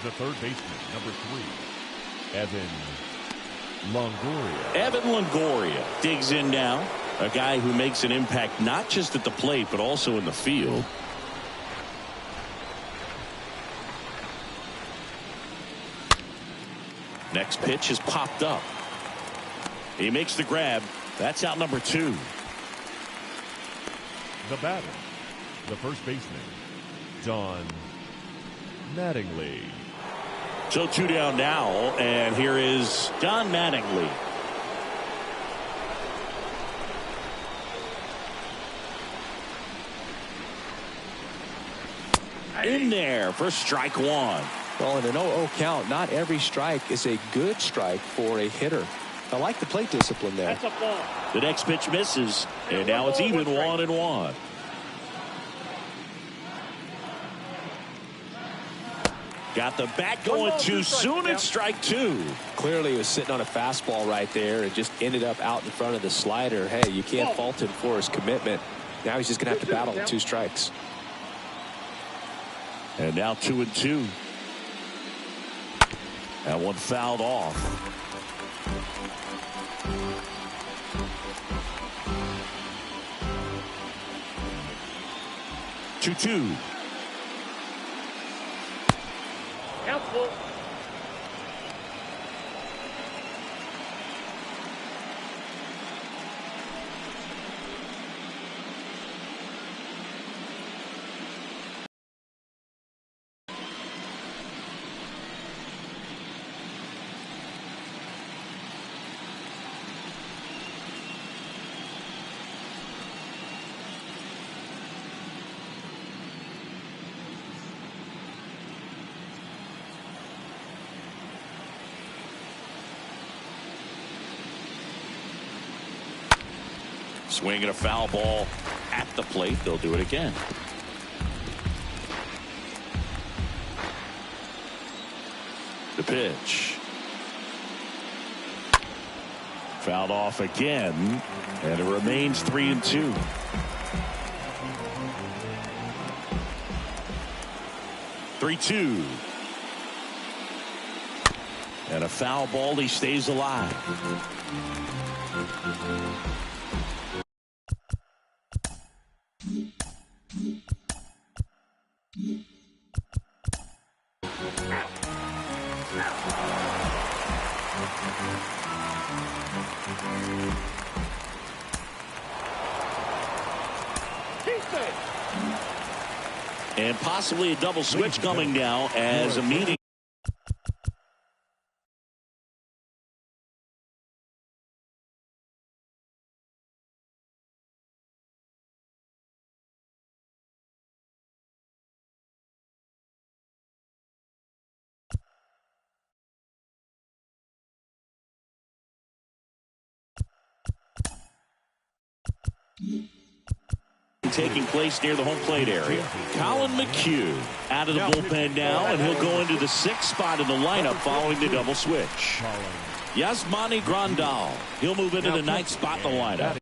The third baseman, number 3, Evan Longoria. Evan Longoria digs in now. A guy who makes an impact not just at the plate, but also in the field. Next pitch is popped up. He makes the grab. That's out number 2. The batter, the first baseman, Don Mattingly. So 2 down now, and here is Don Mattingly. In there for strike 1. Well, in an 0-0 count, not every strike is a good strike for a hitter. I like the plate discipline there. That's a ball. The next pitch misses, and now it's even 1-1. Got the bat going too soon, and strike 2. Clearly, he was sitting on a fastball right there and just ended up out in front of the slider. Hey, you can't fault him for his commitment. Now he's just going to have to battle with 2 strikes. And now 2-2. That one fouled off. Two. Helpful. Swinging a foul ball at the plate. They'll do it again. The pitch. Fouled off again, and it remains 3-2. Three-two. And a foul ball. He stays alive. And possibly a double switch coming now as a meeting. Taking place near the home plate area. Colin McHugh out of the bullpen now, and he'll go into the 6th spot in the lineup following the double switch. Yasmani Grandal, he'll move into the 9th spot in the lineup.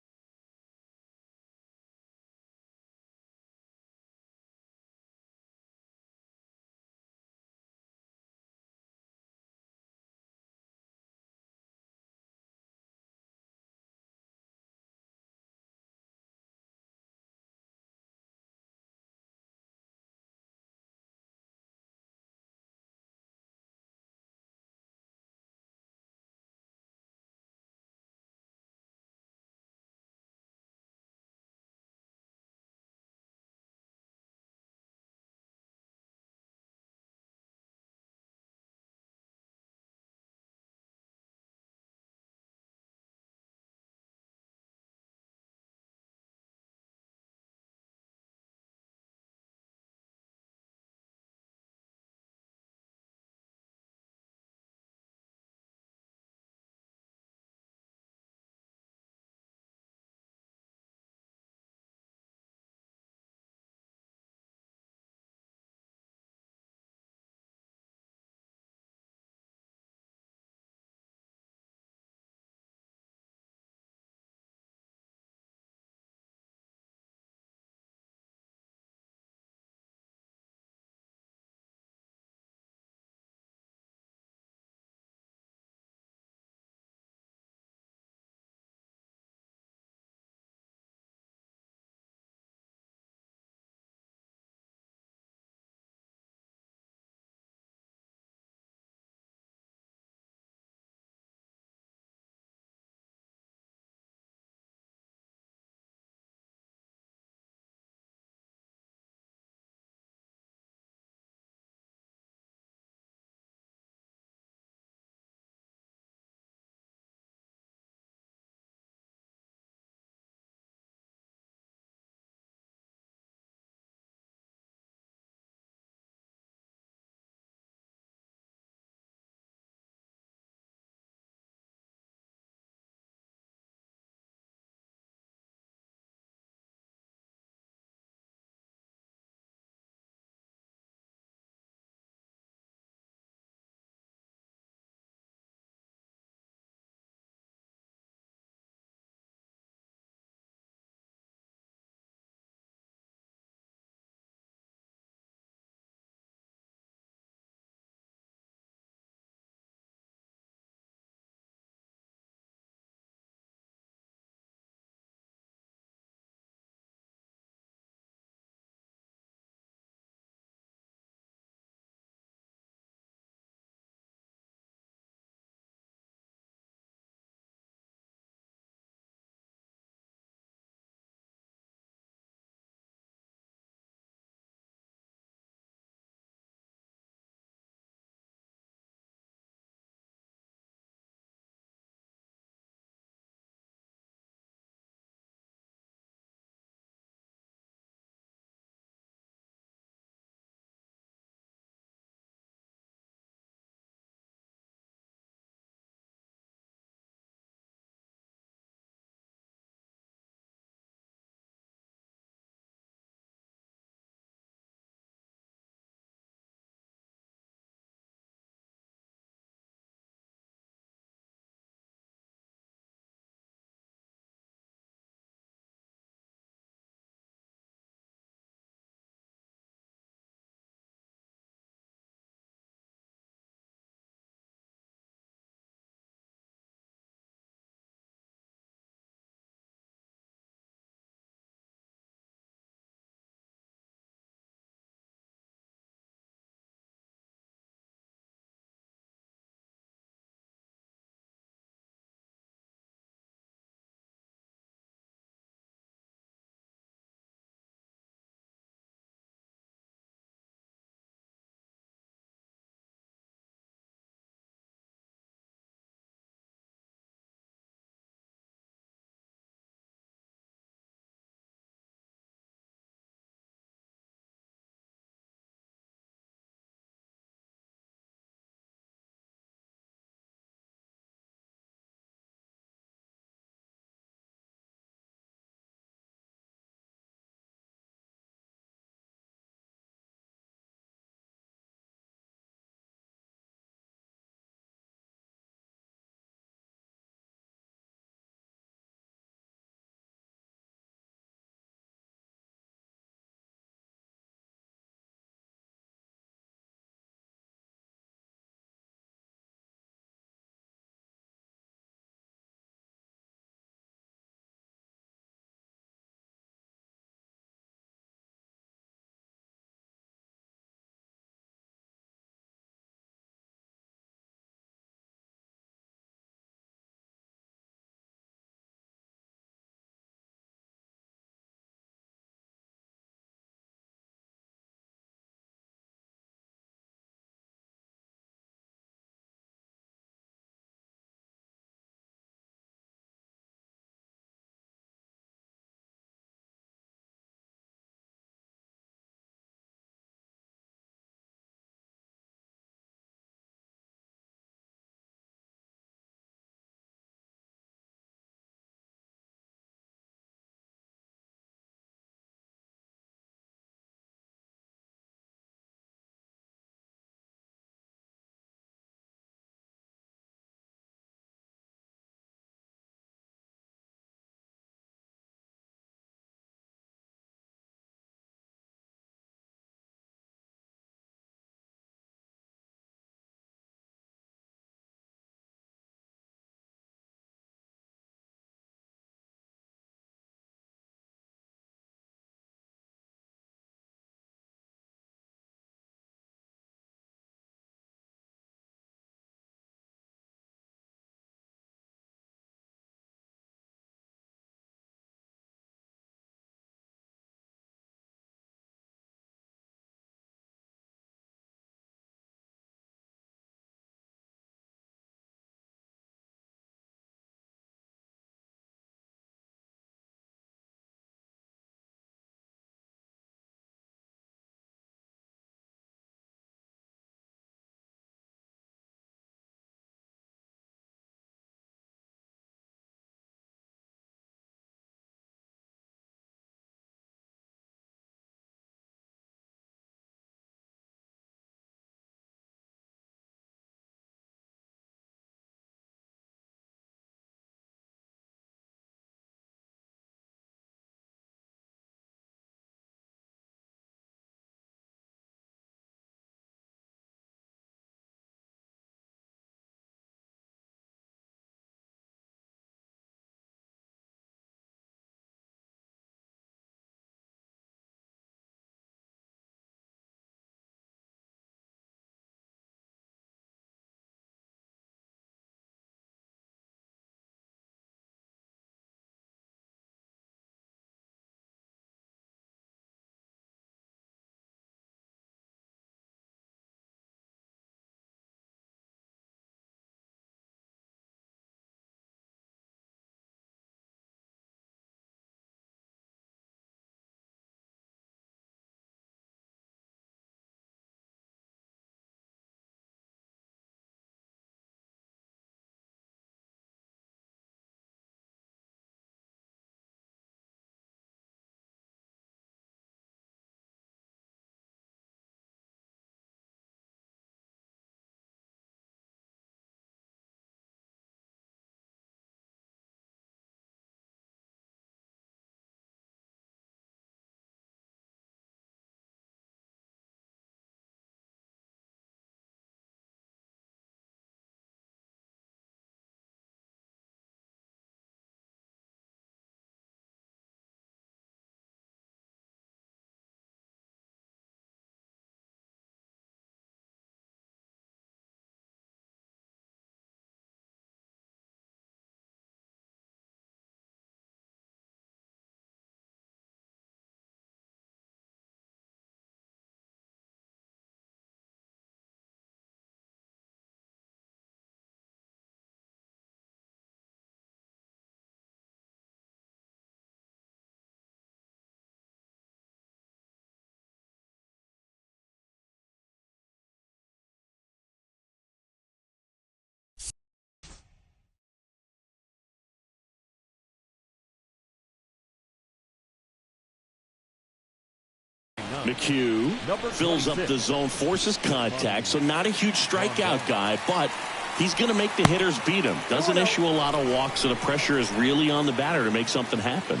McHugh fills up the zone, forces contact, so not a huge strikeout guy, but he's going to make the hitters beat him. Doesn't issue a lot of walks, so the pressure is really on the batter to make something happen.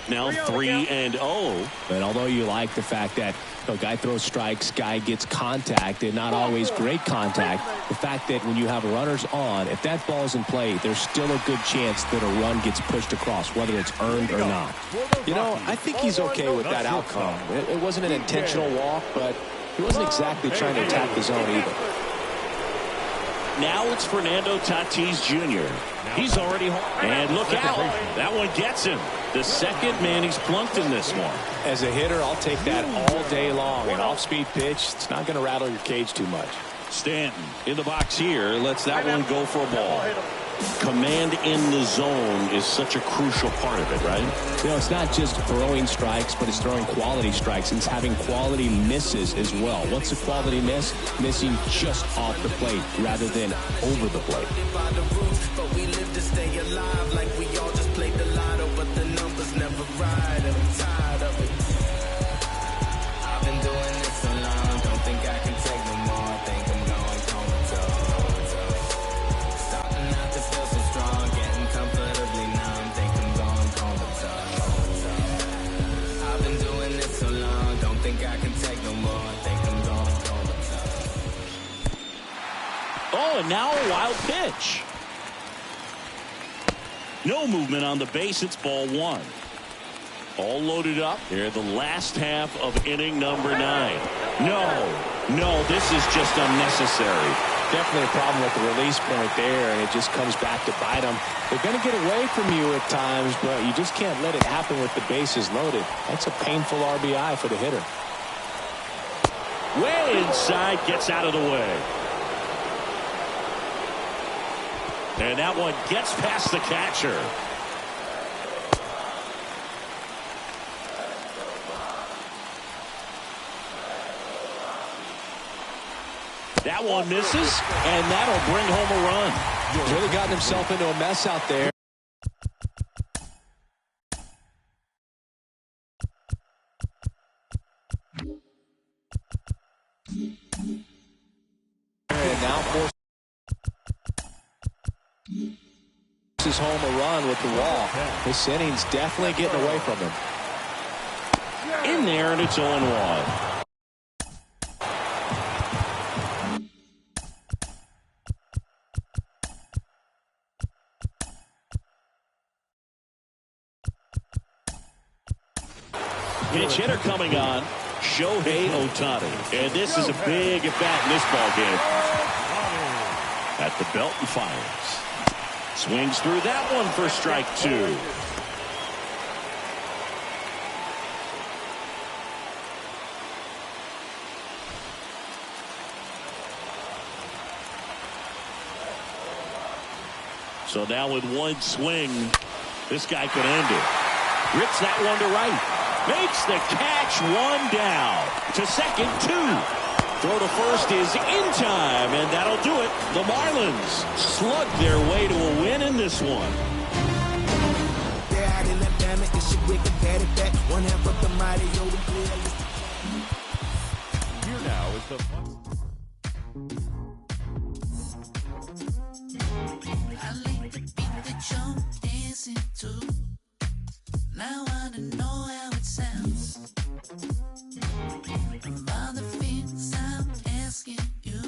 Now 3-0. But although you like the fact that a guy throws strikes, guy gets contact, and not always great contact, the fact that when you have runners on, if that ball's in play, there's still a good chance that a run gets pushed across, whether it's earned or not. You know, I think he's okay with that outcome. It wasn't an intentional walk, but he wasn't exactly trying to attack the zone either. Now it's Fernando Tatis Jr. He's already home. And look out. That one gets him. The second man he's plunked in this one. As a hitter, I'll take that all day long. An off-speed pitch, it's not going to rattle your cage too much. Stanton in the box here. Lets that one go for a ball. Command in the zone is such a crucial part of it, right? You know, it's not just throwing strikes, but it's throwing quality strikes. And it's having quality misses as well. What's a quality miss? Missing just off the plate rather than over the plate. But we live to stay alive like we all just played the lotto, but the numbers never ride, and I'm tired of it. I've been doing this so long, don't think I can take no more. I think I'm going comatose. Starting out to feel so strong, getting comfortably numb. Think I'm going comatose. I've been doing this so long, don't think I can take no more. I think I'm going comatose. Oh, and now a wild pitch. No movement on the base. It's ball one. All loaded up here, the last half of inning number 9. No, this is just unnecessary. Definitely a problem with the release point there, and it just comes back to bite them. They're going to get away from you at times, but you just can't let it happen with the bases loaded. That's a painful RBI for the hitter. Way inside, gets out of the way. And that one gets past the catcher. That one misses, and that'll bring home a run. He's really gotten himself into a mess out there. And now for his home a run with the wall. This inning's definitely getting away from him. In there, and it's 0-1. Pitch hitter coming on, Shohei Ohtani. And this is a big at-bat in this ball game. At the belt and fires. Swings through that one for strike 2. So now with one swing, this guy could end it. Rips that one to right. Makes the catch, one down. To second, 2. Throw to first is in time, and that'll do it. The Marlins slug their way to a win in this one. Here now is the... I like the beat that you're dancing to. Now I don't know how it sounds. Of all the things I'm asking you,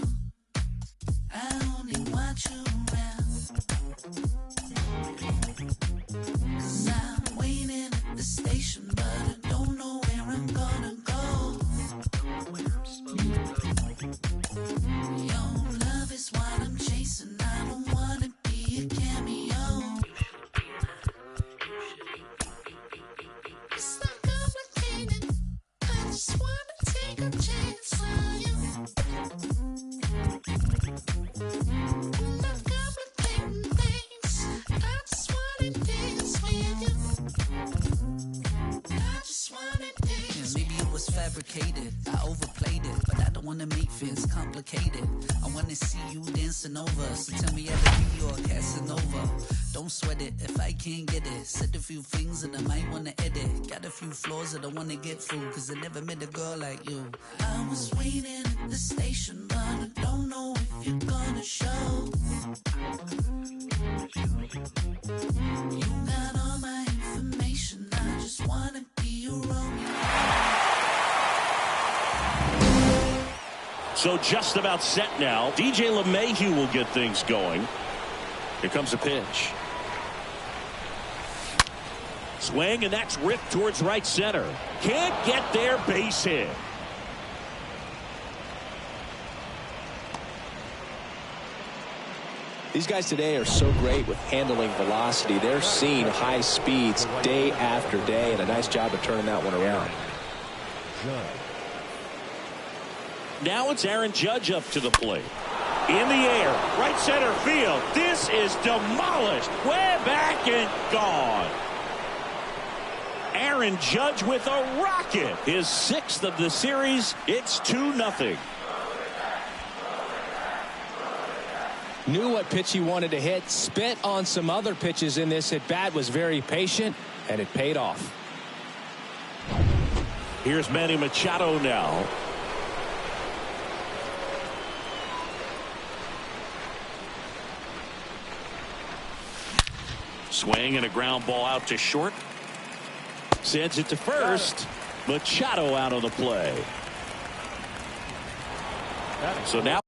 I only want you around. 'Cause I'm waiting at the station, but I don't know where I'm gonna go. Your love is what I'm chasing. I don't wanna be a cameo. It's not complicated. I just wanna take a chance on you. Not complicating things. I just wanna dance with you. I just wanna dance. Maybe it was fabricated, I overplayed it, but I don't wanna make things complicated. I wanna see you dancing over, so tell me everything you're Casanova. don't sweat it if I can't get it. Said a few things that I might wanna edit. Got a few flaws that I wanna get through, cause I never met a girl like you. I was waiting at the station, but I don't know if you're gonna show. You got all my information, I just wanna be your Romeo. So just about set now. DJ LeMahieu will get things going. Here comes a pitch. Swing, and that's ripped towards right center. Can't get there, base hit. These guys today are so great with handling velocity. They're seeing high speeds day after day, and a nice job of turning that one around. Now it's Aaron Judge up to the plate. In the air, right center field. This is demolished. Way back and gone. Aaron Judge with a rocket. His 6th of the series. It's 2-0. Knew what pitch he wanted to hit. Spent on some other pitches in this at bat. Was very patient, and it paid off. Here's Manny Machado now. Swing and a ground ball out to short. Sends it to first. Machado out of the play. So now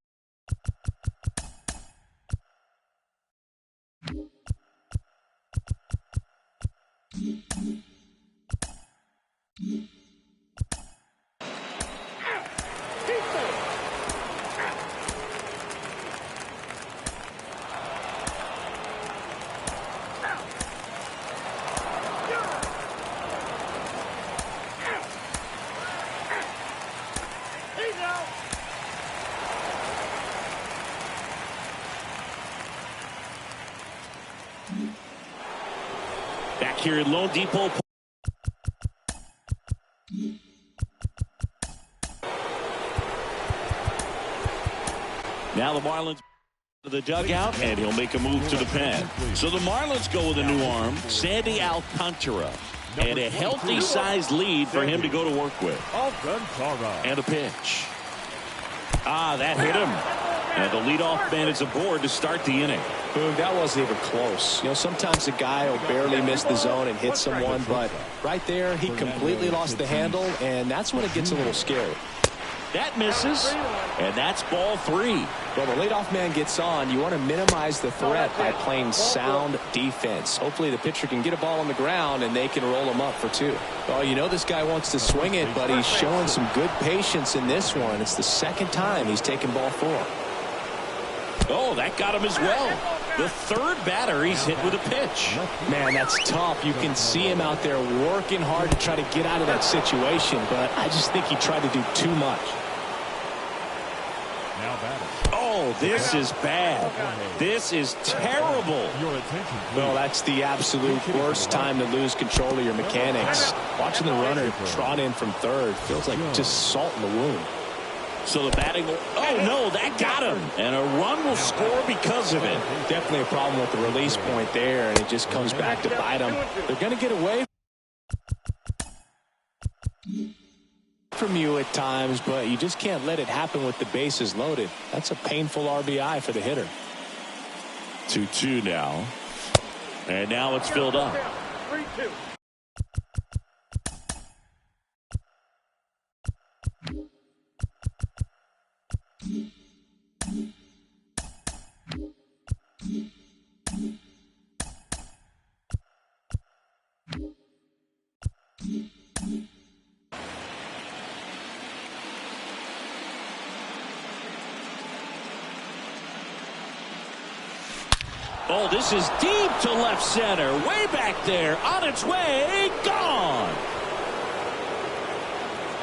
back here in Lone Depot. Now the Marlins to the dugout, and he'll make a move to the pen. So the Marlins go with a new arm, Sandy Alcantara, and a healthy sized lead for him to go to work with. And a pitch. That hit him. And the leadoff man is aboard to start the inning. Boom, that wasn't even close. You know, sometimes a guy will barely miss the zone and hit someone, but right there, he completely lost the handle, and that's when it gets a little scary. That misses, and that's ball 3. Well, the leadoff man gets on. You want to minimize the threat by playing sound defense. Hopefully the pitcher can get a ball on the ground, and they can roll him up for 2. Well, you know this guy wants to swing it, but he's showing some good patience in this one. It's the 2nd time he's taken ball 4. Oh, that got him as well. The 3rd batter he's hit with a pitch. Man, that's tough. You can see him out there working hard to try to get out of that situation, but I just think he tried to do too much. Oh, this is bad. This is terrible. Well, that's the absolute worst time to lose control of your mechanics. Watching the runner trot in from 3rd feels like just salt in the wound. So the batting, oh no, that got him. And a run will score because of it. Definitely a problem with the release point there, and it just comes back to bite them. They're going to get away from you at times, but you just can't let it happen with the bases loaded. That's a painful RBI for the hitter. 2-2 now. And now it's filled up. 3-2. Oh, this is deep to left center. Way back there. On its way. Gone.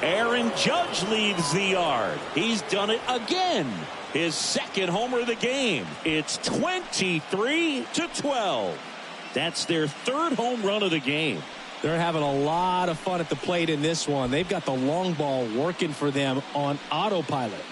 Aaron Judge leads the yard. He's done it again. His 2nd homer of the game. It's 23-12. That's their 3rd home run of the game. They're having a lot of fun at the plate in this one. They've got the long ball working for them on autopilot.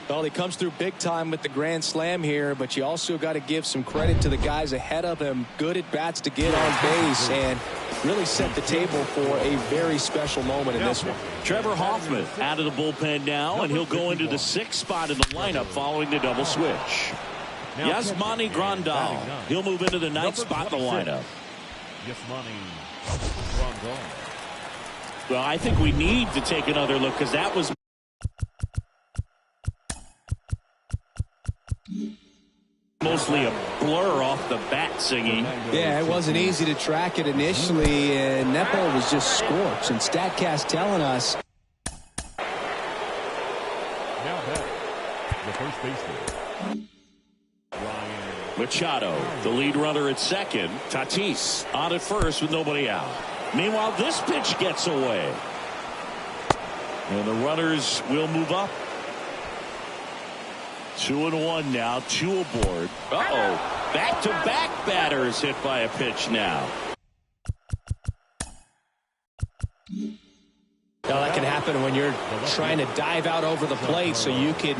Well, he comes through big time with the grand slam here, but you also got to give some credit to the guys ahead of him. Good at bats to get on base and really set the table for a very special moment in this one. Trevor Hoffman out of the bullpen now, and he'll go into the 6th spot in the lineup following the double switch. Yasmani Grandal, he'll move into the 9th spot in the lineup. Well, I think we need to take another look because that was mostly a blur off the bat singing. Yeah, it wasn't easy to track it initially, and that ball was just scorched. And StatCast telling us. Now back, the first baseman. Machado, the lead runner at second. Tatis on at first with nobody out. Meanwhile, this pitch gets away. And the runners will move up. 2-1 now, 2 aboard. Uh-oh. Back-to-back batters hit by a pitch now. Now that can happen when you're trying to dive out over the plate so you can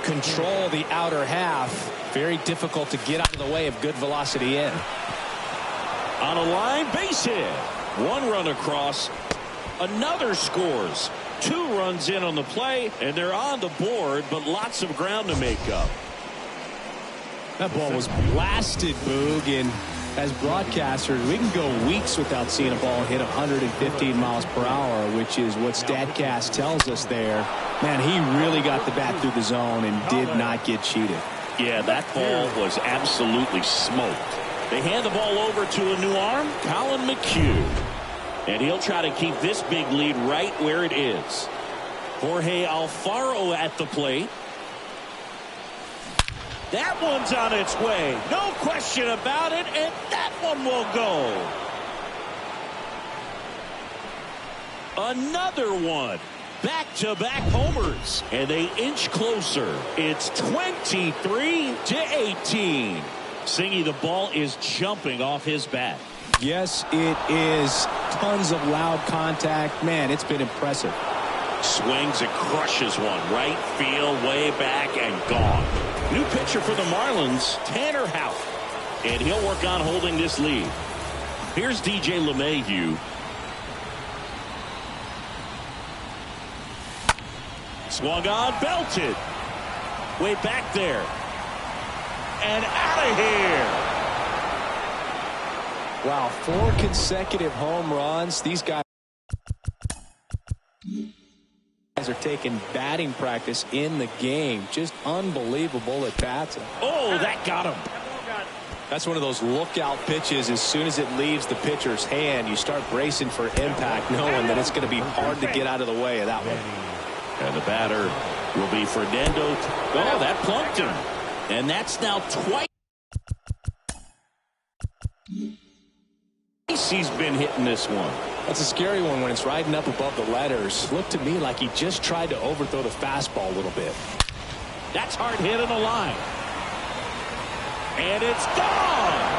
control the outer half. Very difficult to get out of the way of good velocity in. On a line, base hit. 1 run across. Another scores. 2 runs in on the play, and they're on the board, but lots of ground to make up. That ball was blasted, Boog, and as broadcasters, we can go weeks without seeing a ball hit 115 miles per hour, which is what StatCast tells us there. Man, he really got the bat through the zone and did not get cheated. Yeah, that ball was absolutely smoked. They hand the ball over to a new arm, Colin McHugh. And he'll try to keep this big lead right where it is. Jorge Alfaro at the plate. That one's on its way. No question about it. And that one will go. Another one. Back-to-back homers. And they inch closer. It's 23-18. Singy, the ball is jumping off his bat. Yes, it is. Tons of loud contact. Man, it's been impressive. Swings and crushes one. Right field, way back, and gone. New pitcher for the Marlins, Tanner Houck. And he'll work on holding this lead. Here's DJ LeMahieu. Swung on, belted. Way back there. And out of here. Wow, 4 consecutive home runs. These guys are taking batting practice in the game. Just unbelievable at bats. Oh, that got him. That's one of those lookout pitches. As soon as it leaves the pitcher's hand, you start bracing for impact, knowing that it's going to be hard to get out of the way of that one. And the batter will be Fernando. Oh, that plunked him. And that's now twice he's been hitting this one. That's a scary one when it's riding up above the letters. Looked to me like he just tried to overthrow the fastball a little bit. That's hard hit on the line. And it's gone.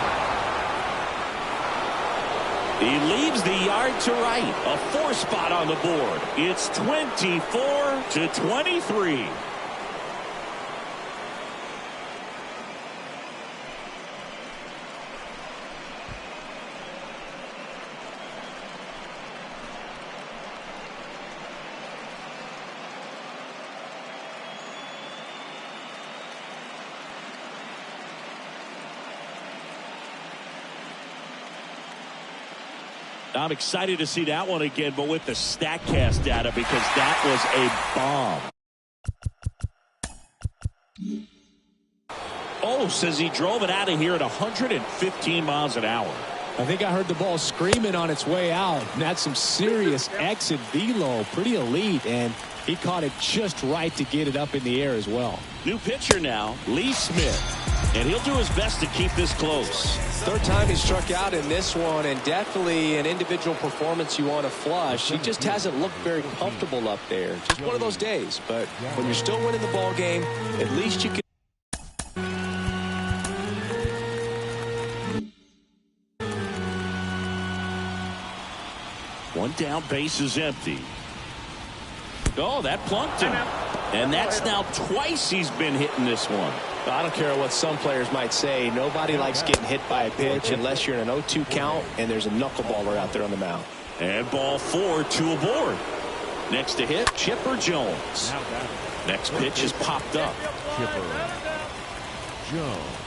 He leaves the yard to right. A 4 spot on the board. It's 24-23. I'm excited to see that one again, but with the StatCast data, because that was a bomb. Oh, says he drove it out of here at 115 miles an hour. I think I heard the ball screaming on its way out. And that's some serious exit velo. Pretty elite, and he caught it just right to get it up in the air as well. New pitcher now, Lee Smith. And he'll do his best to keep this close. 3rd time he struck out in this one, and definitely an individual performance you want to flush. He just hasn't looked very comfortable up there. Just one of those days. But when you're still winning the ball game, at least you can. One down, base is empty. Oh, that plunked him. And that's now twice he's been hitting this one. I don't care what some players might say. Nobody likes getting hit by a pitch unless you're in an 0-2 count and there's a knuckleballer out there on the mound. And ball 4, 2 aboard. Next to hit, Chipper Jones. Next pitch is popped up. Chipper Jones.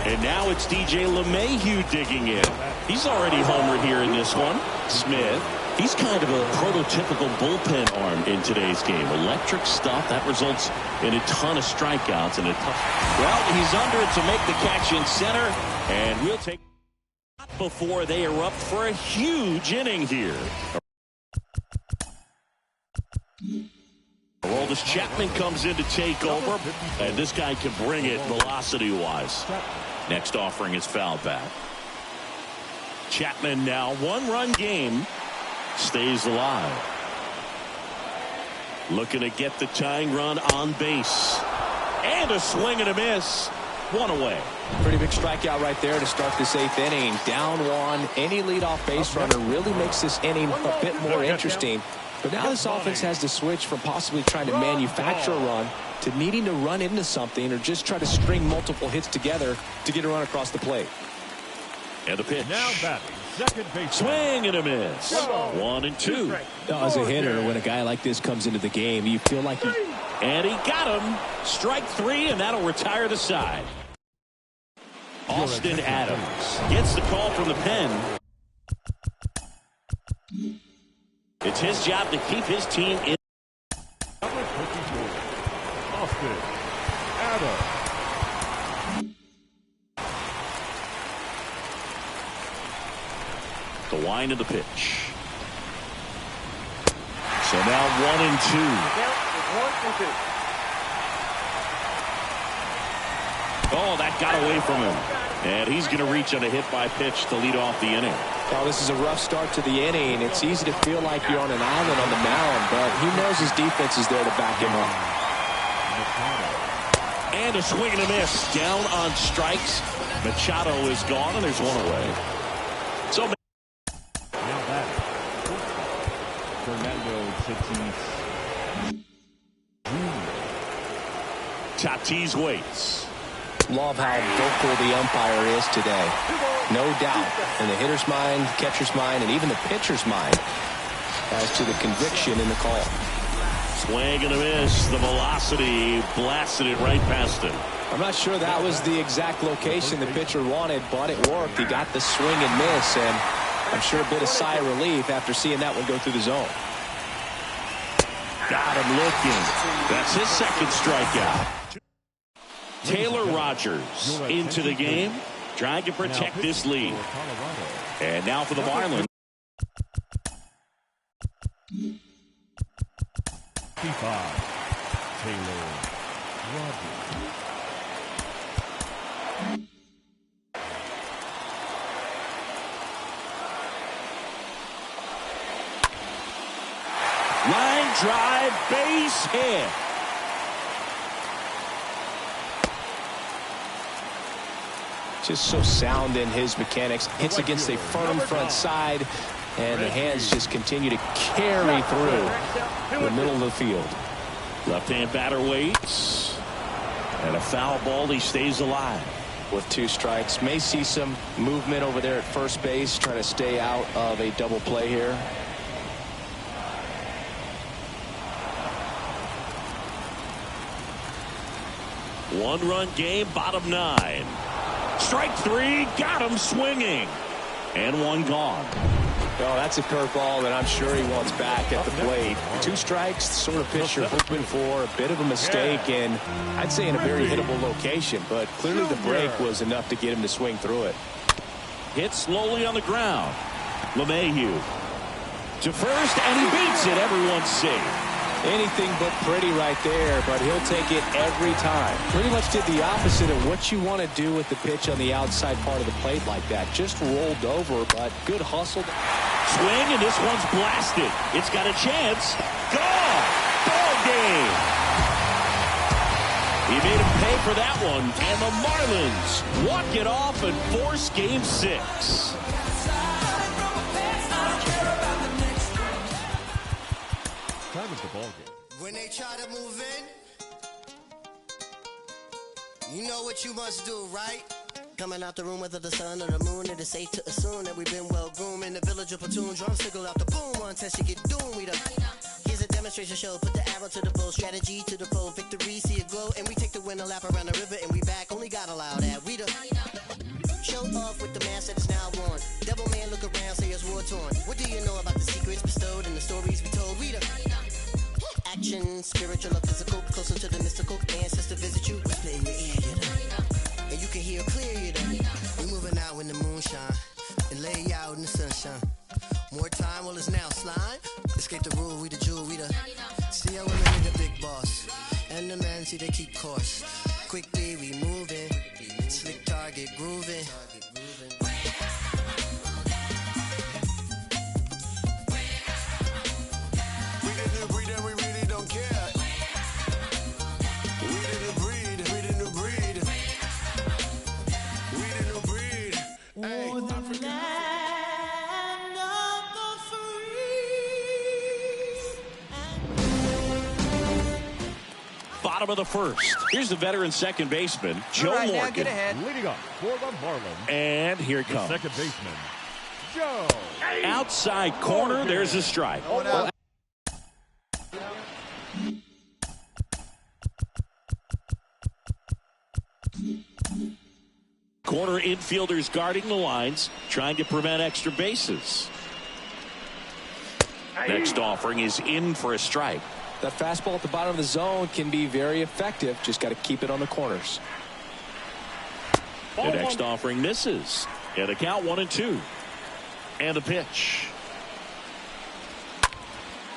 And now it's DJ LeMahieu digging in. He's already homered here in this one. Smith, he's kind of a prototypical bullpen arm in today's game. Electric stuff that results in a ton of strikeouts and a tough. Well, he's under it to make the catch in center, and we'll take before they erupt for a huge inning here. Aroldis Chapman comes in to take over, and this guy can bring it velocity-wise. Next offering is foul back. Chapman now one-run game, stays alive. Looking to get the tying run on base. And a swing and a miss. One away. Pretty big strikeout right there to start this 8th inning. Down 1. Any leadoff base runner really makes this inning a bit more interesting. But now this offense has to switch from possibly trying to manufacture a run to needing to run into something or just try to string multiple hits together to get a run across the plate. And the pitch. Now batting, second base. Swing and a miss. 1 and 2. As a hitter, when a guy like this comes into the game, you feel like you... And he got him. Strike 3, and that'll retire the side. Austin Adams gets the call from the pen. It's his job to keep his team in. Austin Adams. The wind of the pitch. So now 1 and 2. Oh, that got away from him. And he's going to reach on a hit by pitch to lead off the inning. Well, this is a rough start to the inning. It's easy to feel like you're on an island on the mound, but he knows his defense is there to back him up. And a swing and a miss. Down on strikes. Machado is gone, and there's 1 away. So Now back. Fernando Tatis waits. Love how vocal the umpire is today. No doubt in the hitter's mind, catcher's mind, and even the pitcher's mind as to the conviction in the call. Swing and a miss. The velocity blasted it right past him. I'm not sure that was the exact location the pitcher wanted, but it worked. He got the swing and miss, and I'm sure a bit of sigh of relief after seeing that one go through the zone. Got him looking. That's his second strikeout. Taylor Rogers into the game, trying to protect this lead. And now for the Marlins. Taylor Rogers. Line drive, base hit. Just so sound in his mechanics. Hits against a firm front side, and the hands just continue to carry through the middle of the field. Left-hand batter waits. And a foul ball, he stays alive. With 2 strikes. May see some movement over there at first base, trying to stay out of a double play here. One-run game, bottom 9. Strike 3, got him swinging. And 1 gone. Oh, that's a curveball that I'm sure he wants back at the plate. 2 strikes, the sort of pitch you're hoping for. A bit of a mistake, and I'd say in a very hittable location, but clearly the break was enough to get him to swing through it. Hit slowly on the ground. LeMahieu to first, and he beats it. Everyone's safe. Anything but pretty right there, but he'll take it every time. Pretty much did the opposite of what you want to do with the pitch on the outside part of the plate like that. Just rolled over, but good hustle. Swing, and this one's blasted. It's got a chance. Gone. Ball game. He made him pay for that one, and the Marlins walk it off and force Game 6. of the ballgame. When they try to move in, you know what you must do, right? Coming out the room, whether the sun or the moon, it is safe to assume that we've been well groomed in the village of platoon. Drum signal out the boom, one test you get doomed. We here's a demonstration show. Put the arrow to the bow, strategy to the foe, victory, see it glow, and we take the win a lap around the river, and we back. Only God allowed that. We show off with the mask that is now worn. Devil man, look around, say it's war torn. What do you know about the secrets bestowed and the stories we told? We action, spiritual or physical, closer to the mystical. Ancestor visit you, whisper in your ear, and you can hear clear, we moving out when the moon shine and lay out in the sunshine. More time, well, it's now slime. Escape the rule, we the jewel, we the see how women in the big boss. And the men see they keep course. Quickly we moving, slick target grooving. We the new breed and we really don't care. We the new breed, we the new breed. We the new breed. Hey, Africa. Bottom of the first. Here's the veteran second baseman, Joe Morgan. Now get ahead. Leading up for the Marlins. And here it comes. Second baseman, Joe. Outside corner, there's a strike. Corner infielders guarding the lines, trying to prevent extra bases. Next offering is in for a strike. That fastball at the bottom of the zone can be very effective. Just got to keep it on the corners. The next offering misses. And the count 1-2. And the pitch.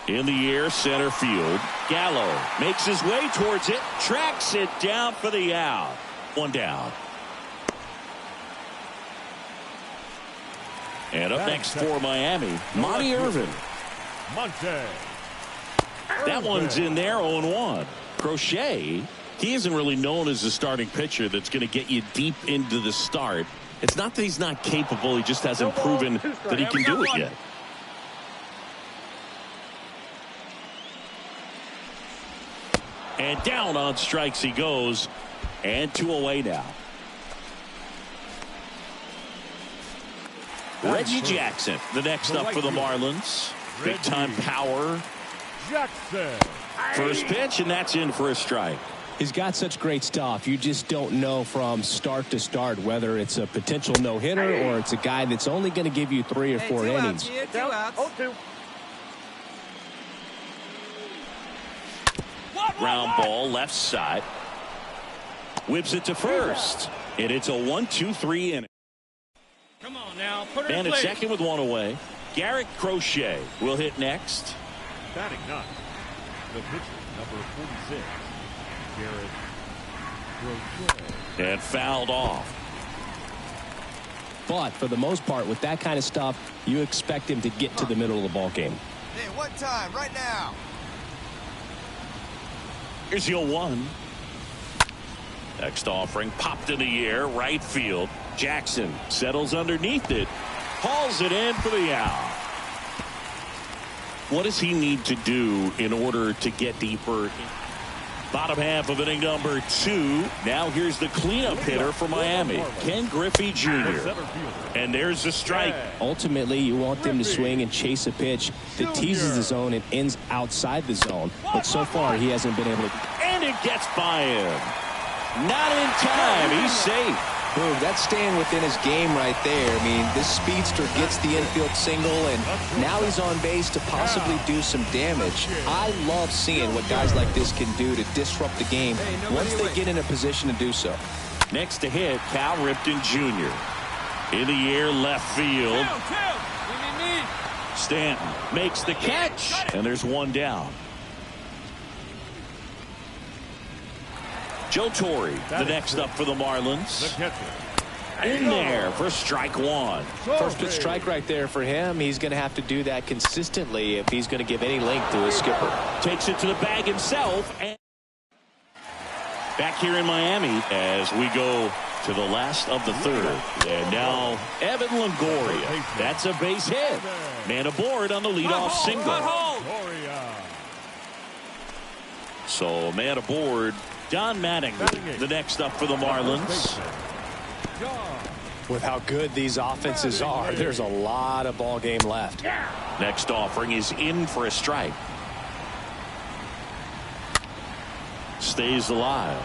In the air, center field. Gallo makes his way towards it. Tracks it down for the out. One down. And up next for Miami, Monty Irvin. Monte. That one's in there, 0-1. Crochet, he isn't really known as a starting pitcher that's going to get you deep into the start. It's not that he's not capable, he just hasn't proven that he can do it yet. And down on strikes he goes, and 2 away now. Reggie Jackson, the next up for the Marlins. Big time power. Jackson. First pitch, and that's in for a strike. He's got such great stuff. You just don't know from start to start whether it's a potential no-hitter or it's a guy that's only going to give you 3 or 4 innings. Two outs. Ground ball left side. Whips it to first. And it's a 1-2-3 inning. Come on now. Put her And in at place. second with one away. Garrett Crochet will hit next. Batting ninth, the pitcher, number 46, Garrett Crochet. And fouled off. But for the most part, with that kind of stuff, you expect him to get to the middle of the ball game. Hey, what time? Right now. Here's your 1. Next offering popped in the air, right field. Jackson settles underneath it. Hauls it in for the out. What does he need to do in order to get deeper? Bottom half of inning number 2. Now here's the cleanup hitter for Miami, Ken Griffey Jr. And there's a strike. Ultimately, you want them to swing and chase a pitch that teases the zone and ends outside the zone. But so far, he hasn't been able to. And it gets by him. Not in time. He's safe. Boom, that's staying within his game right there. I mean, this speedster gets the infield single, and now he's on base to possibly do some damage. I love seeing what guys like this can do to disrupt the game once they get in a position to do so. Next to hit, Cal Ripken Jr. In the air, left field. Stanton makes the catch, and there's one down. Joe Torre, the next up for the Marlins. In there for strike 1. First pitch strike right there for him. He's going to have to do that consistently if he's going to give any length to his skipper. Takes it to the bag himself. And back here in Miami as we go to the last of the 3rd. And now Evan Longoria. That's a base hit. Man aboard on the leadoff single. So man aboard. Don Mattingly, the next up for the Marlins. With how good these offenses are, there's a lot of ball game left. Next offering is in for a strike. Stays alive.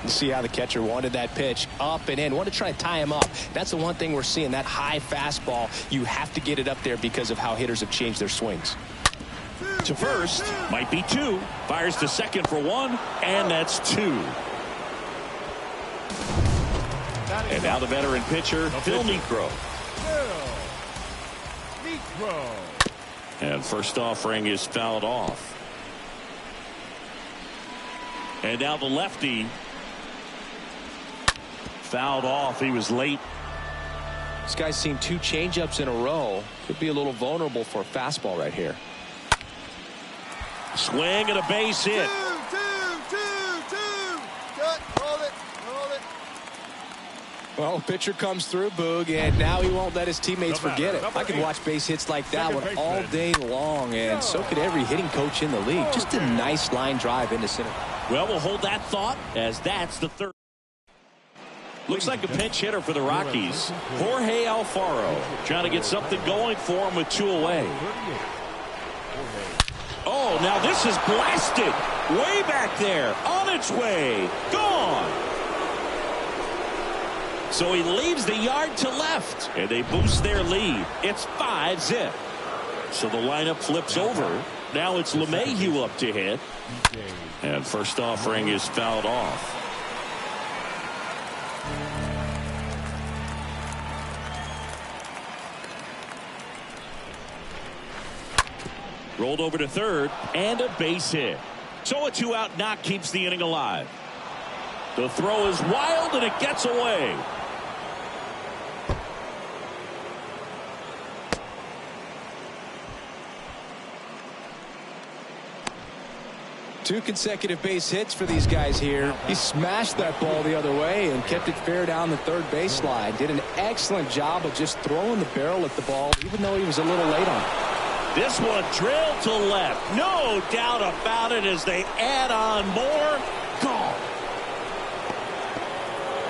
You see how the catcher wanted that pitch up and in. Want to try to tie him up. That's the one thing we're seeing, that high fastball. You have to get it up there because of how hitters have changed their swings. To first, might be two. Fires to second for one, and that's two. And now the veteran pitcher, Phil Niekro. And first offering is fouled off. And now the lefty fouled off. He was late. This guy's seen two changeups in a row. Could be a little vulnerable for a fastball right here. Swing and a base hit. Well, pitcher comes through, Boog, and now he won't let his teammates forget it. I could watch base hits like that one all day long, and so could every hitting coach in the league. Just a nice line drive into center. Well, we'll hold that thought, as that's the third. Looks like a pinch hitter for the Rockies. Jorge Alfaro trying to get something going for him with two away. Oh, now this is blasted. Way back there. On its way. Gone. So he leaves the yard to left, and they boost their lead. It's 5-zip. So the lineup flips over. Now it's LeMahieu up to hit. And first offering is fouled off. Rolled over to third, and a base hit. So a two-out knock keeps the inning alive. The throw is wild, and it gets away. Two consecutive base hits for these guys here. He smashed that ball the other way and kept it fair down the third base line. Did an excellent job of just throwing the barrel at the ball, even though he was a little late on it. This one drilled to left. No doubt about it as they add on more. Gone.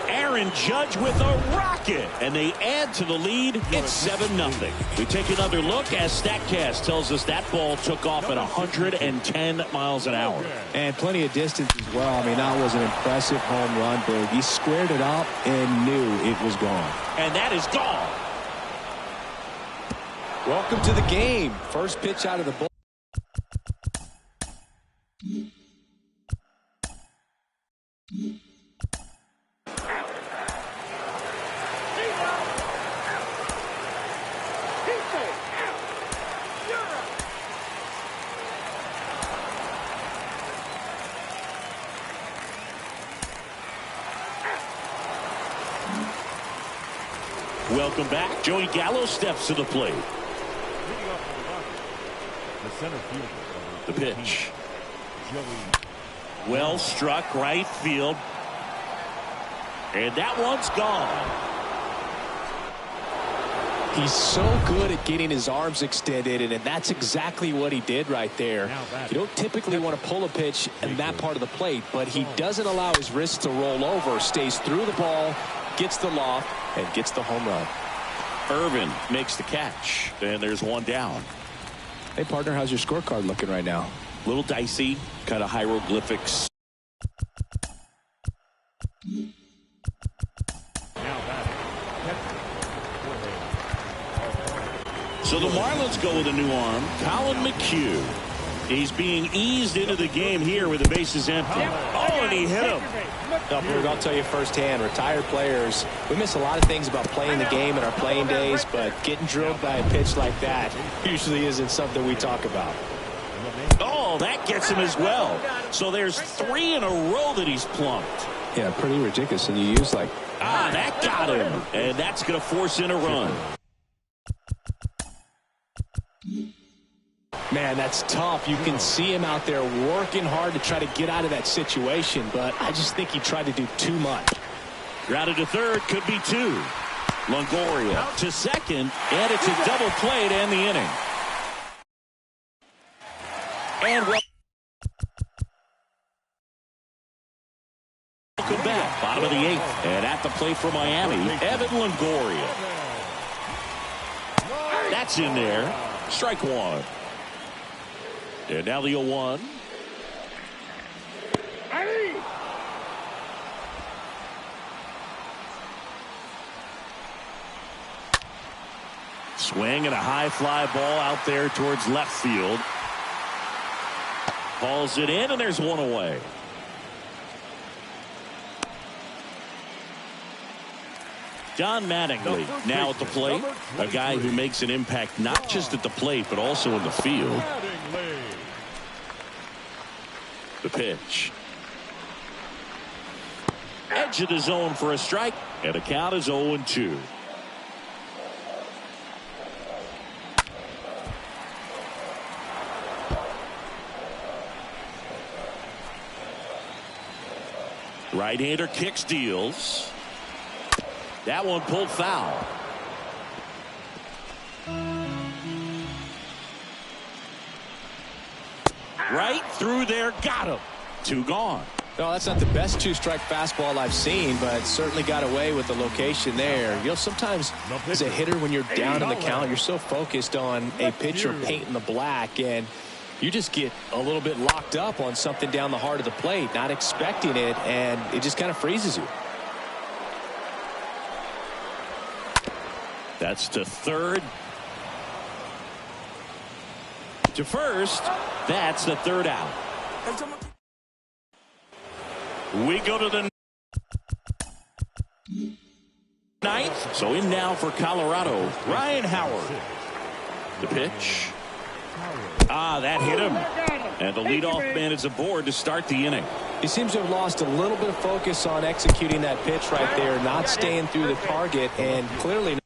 Aaron Judge with a rocket, and they add to the lead. It's 7-0. We take another look as StatCast tells us that ball took off at 110 miles an hour. And plenty of distance as well. I mean, that was an impressive home run, Big. He squared it up and knew it was gone. And that is gone. Welcome to the game. First pitch out of the bull. Welcome back. Joey Gallo steps to the plate. The center fielder. The pitch. Well struck right field. And that one's gone. He's so good at getting his arms extended, and that's exactly what he did right there. You don't typically want to pull a pitch in that part of the plate, but he doesn't allow his wrists to roll over, stays through the ball, gets the loft, and gets the home run. Irvin makes the catch, and there's one down. Hey, partner, how's your scorecard looking right now? Little dicey, kind of hieroglyphics. So the Marlins go with a new arm, Colin McHugh. He's being eased into the game here with the bases empty. Oh, and he hit him. I'll tell you firsthand, retired players, we miss a lot of things about playing the game in our playing days, but getting drilled by a pitch like that usually isn't something we talk about. Oh, that gets him as well. So there's 3 in a row that he's plunked. Yeah, pretty ridiculous. And you use like... Ah, that got him. And that's going to force in a run. Man, that's tough. You can see him out there working hard to try to get out of that situation, but I just think he tried to do too much. Grounded to third, could be 2. Longoria to second, and it's a double play to end the inning. And Bottom of the 8th. And at the plate for Miami, Evan Longoria. That's in there. Strike one. And now the 0-1. Swing and a high fly ball out there towards left field. Hauls it in, and there's one away. Don Mattingly now at the plate. A guy who makes an impact not just at the plate, but also in the field. The pitch. Edge of the zone for a strike, and the count is 0-2. Right-hander kicks, deals. That one pulled foul. Right through there, got him. 2 gone. No, that's not the best 2-strike fastball I've seen, but certainly got away with the location there. You know, sometimes as a hitter, when you're down in the count, you're so focused on a pitcher painting the black, and you just get a little bit locked up on something down the heart of the plate, not expecting it, and it just kind of freezes you. That's to third. To first. That's the 3rd out. We go to the 9th. So in now for Colorado, Ryan Howard. The pitch. That hit him. And the leadoff man is aboard to start the inning. He seems to have lost a little bit of focus on executing that pitch right there, not staying through the target, and clearly.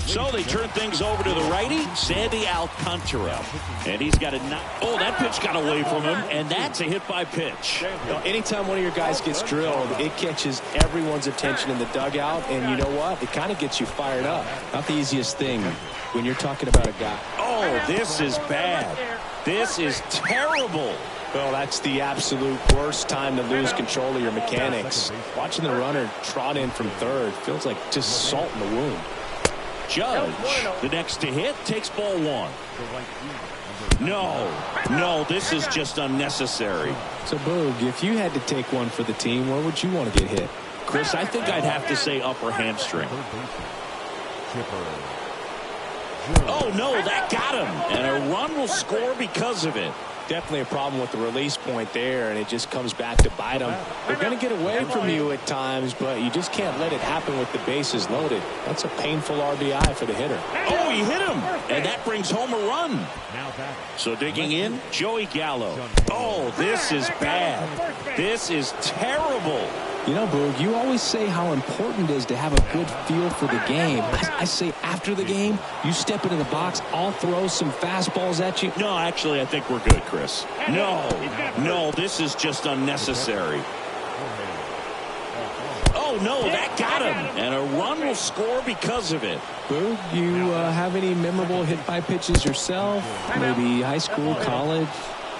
So they turn things over to the righty, Sandy Alcantara. And he's got a that pitch got away from him, and that's a hit by pitch. Now, anytime one of your guys gets drilled, it catches everyone's attention in the dugout, and you know what? It kind of gets you fired up. Not the easiest thing when you're talking about a guy. Oh, this is bad. This is terrible. Well, that's the absolute worst time to lose control of your mechanics. Watching the runner trot in from third feels like just salt in the wound. Judge, the next to hit, takes ball 1. No, this is just unnecessary. So, Boog, if you had to take one for the team, where would you want to get hit? Chris, I think I'd have to say upper hamstring. Oh, no, that got him. And a run will score because of it. Definitely a problem with the release point there, and it just comes back to bite them. They're going to get away from you at times, but you just can't let it happen with the bases loaded. That's a painful RBI for the hitter. Oh, he hit him, and that brings home a run. So digging in, Joey Gallo. Oh, this is bad. This is terrible. You know, Boog, you always say how important it is to have a good feel for the game. I say after the game, you step into the box, I'll throw some fastballs at you. No, actually, I think we're good, Chris. No, this is just unnecessary. Oh, no, that got him. And a run will score because of it. Boog, you have any memorable hit-by pitches yourself? Maybe high school, college?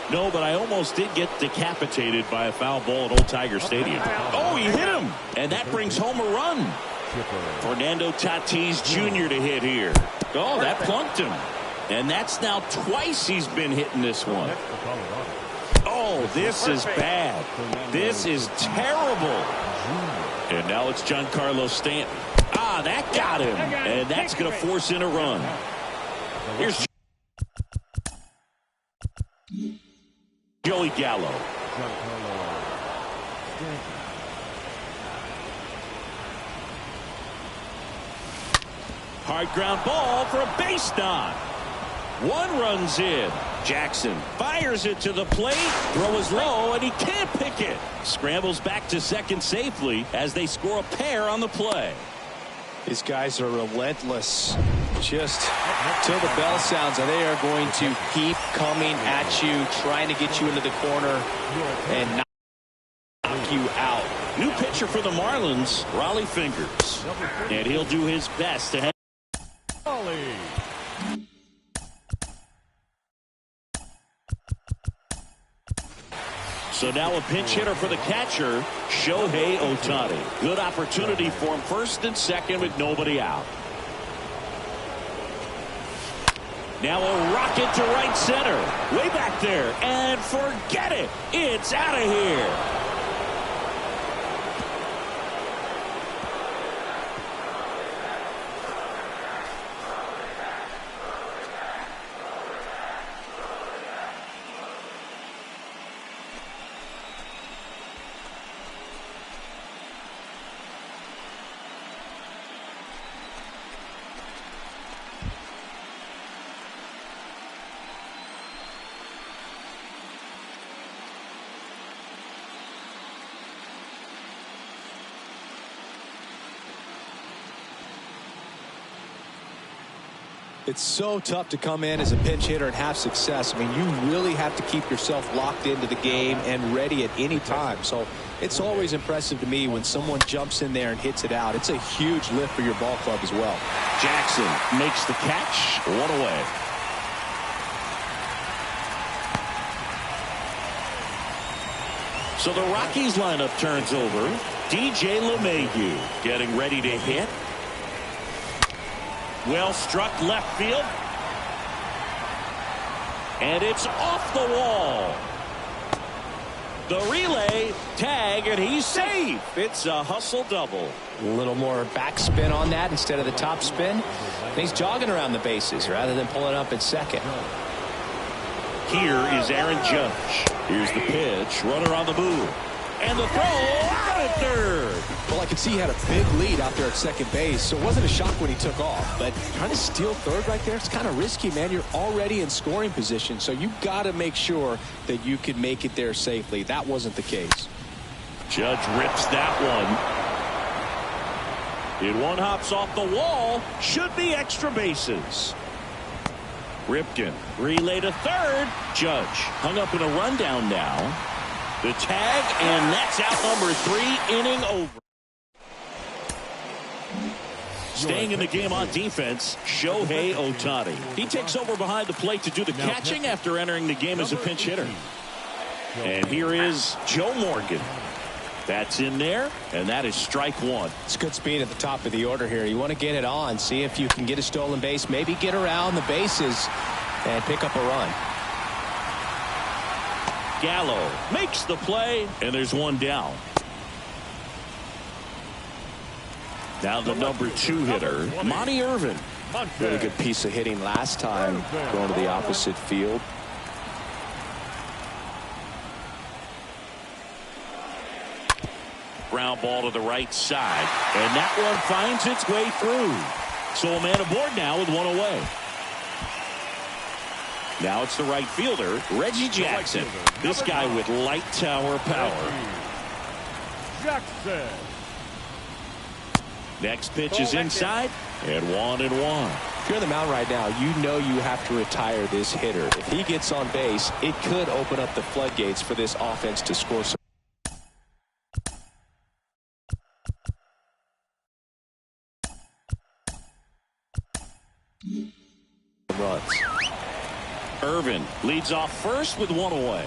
No, but I almost did get decapitated by a foul ball at Old Tiger Stadium. Oh, he hit him, and that brings home a run. Fernando Tatis Jr. to hit here. Oh, that plunked him. And that's now twice he's been hitting this one. Oh, this is bad. This is terrible. And now it's Giancarlo Stanton. That got him, and that's going to force in a run. Here's Joey Gallo. Hard ground ball for a base knock. 1 runs in. Jackson fires it to the plate. Throw is low, and he can't pick it. Scrambles back to second safely as they score a pair on the play. These guys are relentless. Just till the bell sounds, and they are going to keep coming at you, trying to get you into the corner and knock you out. New pitcher for the Marlins, Raleigh Fingers. And he'll do his best to head. So now a pinch hitter for the catcher, Shohei Ohtani. Good opportunity for him first and second with nobody out. Now a rocket to right center. Way back there. And forget it. It's out of here. It's so tough to come in as a pinch hitter and have success. I mean, you really have to keep yourself locked into the game and ready at any time. So it's always impressive to me when someone jumps in there and hits it out. It's a huge lift for your ball club as well. Jackson makes the catch. One away. So the Rockies lineup turns over. DJ LeMahieu getting ready to hit. Well struck left field. And it's off the wall. The relay, tag, and he's safe. It's a hustle double. A little more backspin on that instead of the top spin. And he's jogging around the bases rather than pulling up at second. Here is Aaron Judge. Here's the pitch. Runner on the move. And the throw out at third. Well, I could see he had a big lead out there at second base, so it wasn't a shock when he took off. But trying to steal third right there, it's kind of risky, man. You're already in scoring position, so you've got to make sure that you can make it there safely. That wasn't the case. Judge rips that one. It one hops off the wall. Should be extra bases. Ripken relay to third. Judge hung up in a rundown now. The tag, and that's out number 3, inning over. Staying in the game on defense, Shohei Ohtani. He takes over behind the plate to do the catching after entering the game as a pinch hitter. And here is Joe Morgan. That's in there, and that is strike one. It's good speed at the top of the order here. You want to get it on, see if you can get a stolen base, maybe get around the bases and pick up a run. Gallo makes the play, and there's one down. Now the number 2 hitter, Monty Irvin. Really good piece of hitting last time, going to the opposite field. Ground ball to the right side, and that one finds its way through. So a man aboard now with one away. Now it's the right fielder, Reggie Jackson. This guy with light tower power. Jackson. Next pitch is inside, and 1-1. If you're on the mound right now, you know you have to retire this hitter. If he gets on base, it could open up the floodgates for this offense to score some runs. Irvin leads off first with one away.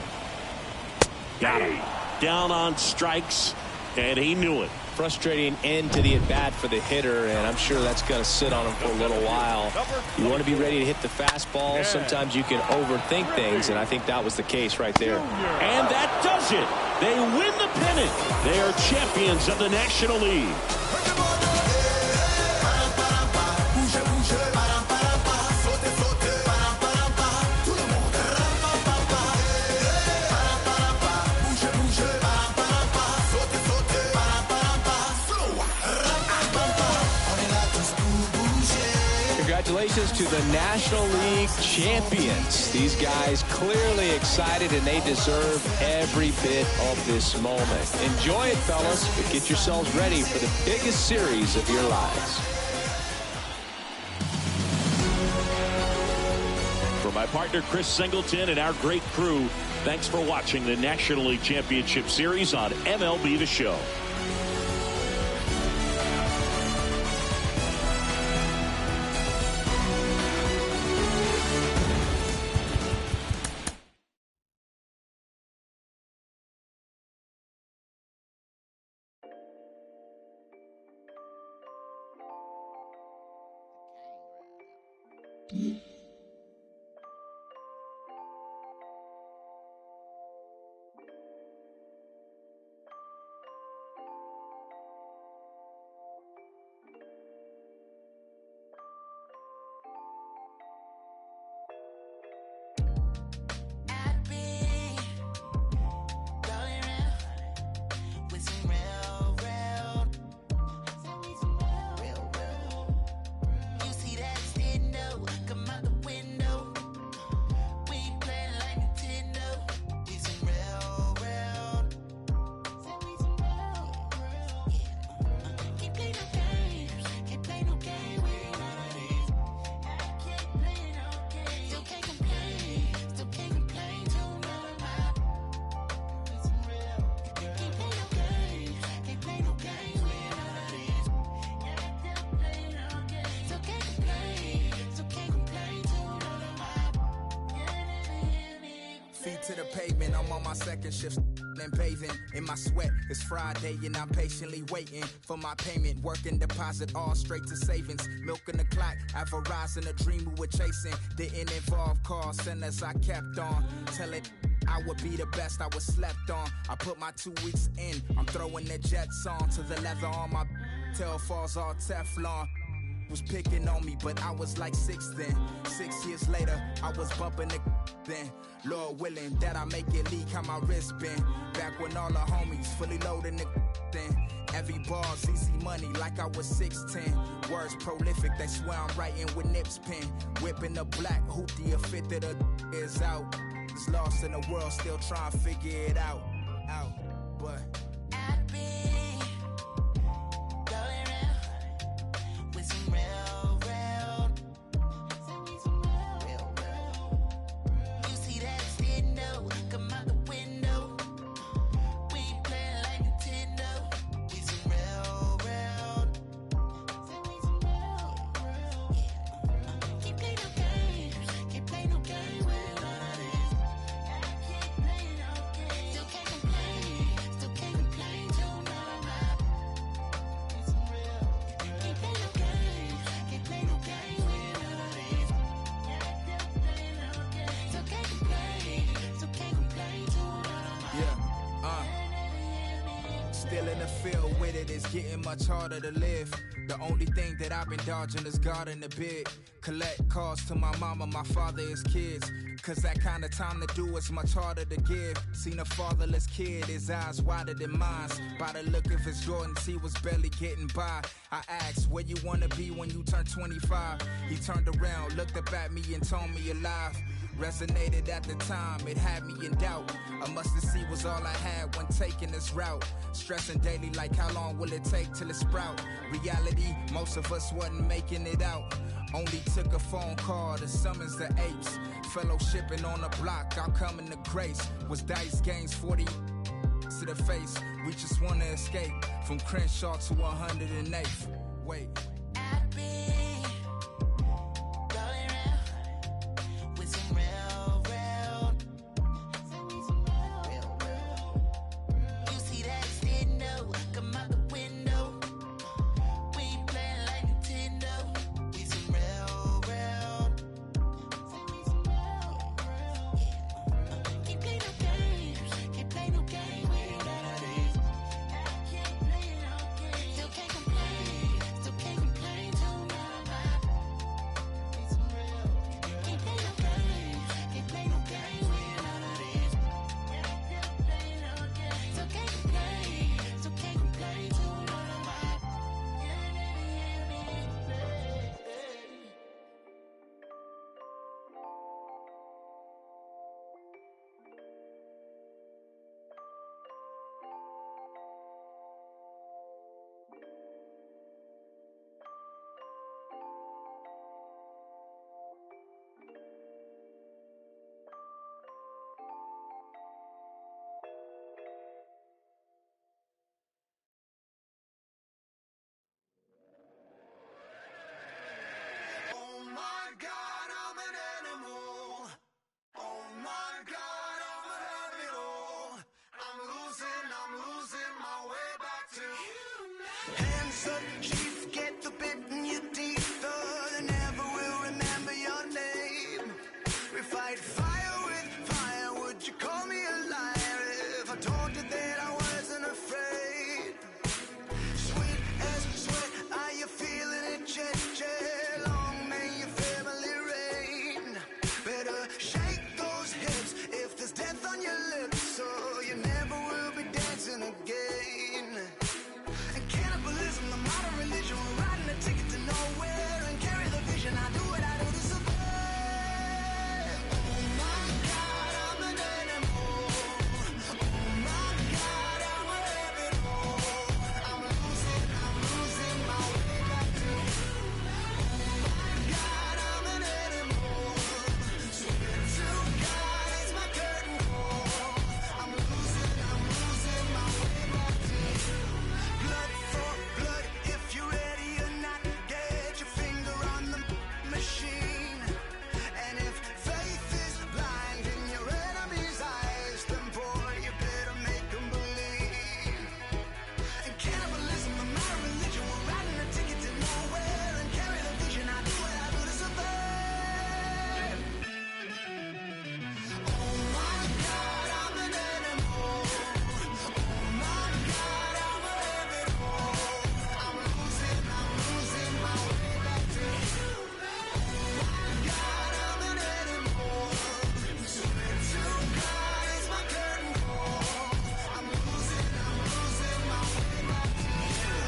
Got him. Down on strikes, and he knew it. Frustrating end to the at-bat for the hitter, and I'm sure that's going to sit on him for a little while. You want to be ready to hit the fastball. Sometimes you can overthink things, and I think that was the case right there. And that does it. They win the pennant. They are champions of the National League. Congratulations to the National League champions. These guys clearly excited, and they deserve every bit of this moment. Enjoy it, fellas, but get yourselves ready for the biggest series of your lives. For my partner Chris Singleton and our great crew, thanks for watching the National League Championship Series on MLB The Show. To the pavement, I'm on my second shift and bathing in my sweat. It's Friday and I'm patiently waiting for my payment. Working deposit all straight to savings. Milking the clock, advertising a dream we were chasing. Didn't involve call centers, I kept on telling I would be the best I was slept on. I put my 2 weeks in, I'm throwing the jets on to the leather on my tail falls all Teflon. Was picking on me, but I was like 6 then. 6 years later, I was bumping the then. Lord willing that I make it leak how my wrist been. Back when all the homies fully loading the then. Every bar's easy money like I was 6'10". Words prolific, they swear I'm writing with Nip's pen. Whipping the black hoopty, a fifth of the is out. It's lost in the world, still trying to figure it out. But getting much harder to live. The only thing that I've been dodging is God in the bid. Collect calls to my mama, my father, his kids. Cause that kind of time to do is much harder to give. Seen a fatherless kid, his eyes wider than mine. By the look of his Jordans, he was barely getting by. I asked, where you wanna be when you turn 25? He turned around, looked up at me and told me alive. Resonated at the time, it had me in doubt. A mustard seed was all I had when taking this route. Stressing daily like how long will it take till it sprout? Reality, most of us wasn't making it out. Only took a phone call to summons the apes. Fellowshipping on the block, outcoming the grace. Was dice games 40 to the face. We just wanna escape from Crenshaw to 108th. Wait. Still can't complain. fight fire with fire, would you call me a liar if I told you that I wasn't afraid? Sweet as sweat, are you feeling it, Chet, Chet? Long may your family reign. Better shake those hips if there's death on your lips, so you never will be dancing again. And cannibalism, the modern religion, we're riding a ticket to nowhere and carry the vision. I do what I do to survive. Oh my God, I'm an animal. Oh my God, I'm a rabbit hole. I'm losing my way back to you. Oh my God, I'm an animal. Swear to God, it's my curtain call. I'm losing my way back to you. Blood for blood, if you're ready or not, get your finger on the machine. And if faith is blind in your enemy's eyes, then boy, you better make them believe. And cannibalism, the modern religion, we're riding a ticket to nowhere and carry the vision. I do what I do to survive. Oh my God, I'm an animal. Oh my God, I'm a rabbit hole. I'm losing my way back to you. Oh my God, I'm an animal. Swear to God, it's my curtain call. I'm losing my way back to you.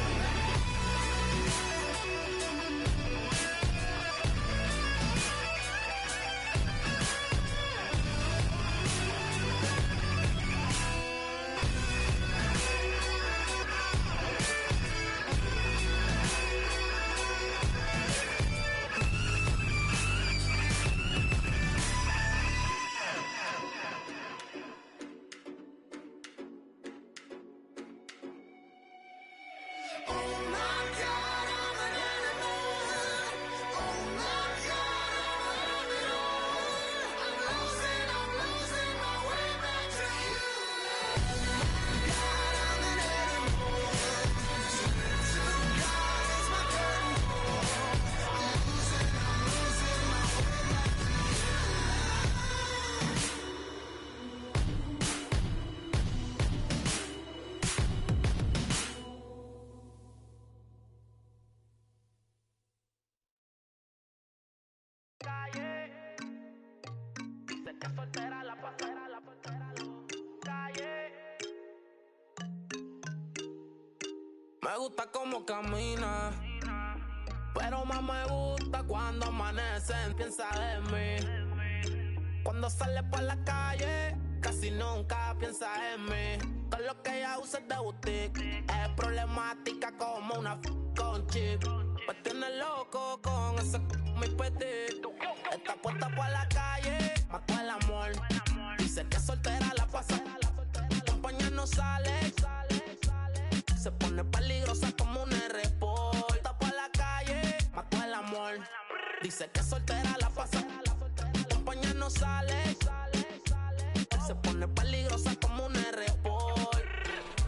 Oh my God, I'm an animal. Oh my God, I'm a rabbit hole. I'm losing my way back to you. Oh my God, I'm an animal. Swear to God, it's my curtain call. I'm losing my way back to Me gusta cómo camina, pero más me gusta cuando amanecen. Piensa en mí. Cuando sale por la calle, casi nunca piensa en mí. Todo lo que ella usa es de boutique. Es problemática como una con chip. Me tiene loco con ese mi petit. Está puesta por la calle, mató el amor. Dice que soltera la pasa. Compañía no sale. Se pone peligrosa como un R-Port. Está por la calle, mató el amor. Dice que soltera la pasa. Compañía no sale. Se pone peligrosa como un R-Port.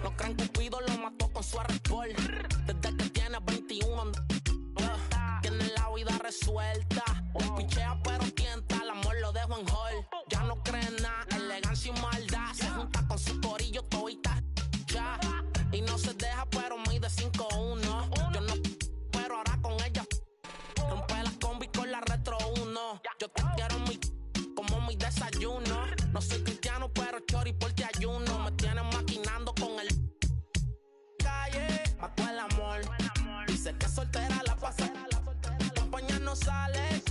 Los creen Cupido lo mató con su R-Port. Desde que tiene 21 tiene la vida resuelta. Pichea pero tienta, el amor lo dejo en hold. Ya no cree en nada, elegancia y maldad. Se junta con su corillo todita ya. Y no se deja pero mide 5'1". Yo no, pero ahora con ella rompe la combi con la Retro 1. Yo te quiero como mi desayuno. No soy cristiano pero chori por te ayuno. Me tienen maquinando con el calle, mató el amor. Dice que soltera la pasa. Compañía no sale.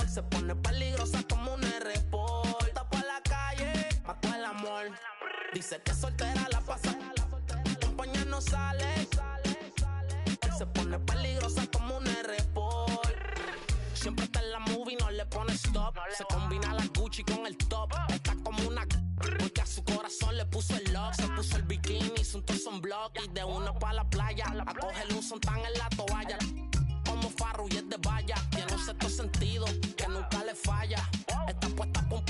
Se pone peligrosa como un R-Port. Está por la calle, mató el amor. Dice que soltera la pasa. Compañía no sale. Se pone peligrosa como un R-Port. Siempre está en la movie, no le pone stop. Se combina la Gucci con el top. Está como una porque a su corazón le puso el lock. Se puso el bikini, hizo un torso en block. Y de una pa' la playa a cogerle un sontán en la toalla. Como Farru y es de valla. Tiene un sexto sentido que nunca le falla. Está puesta con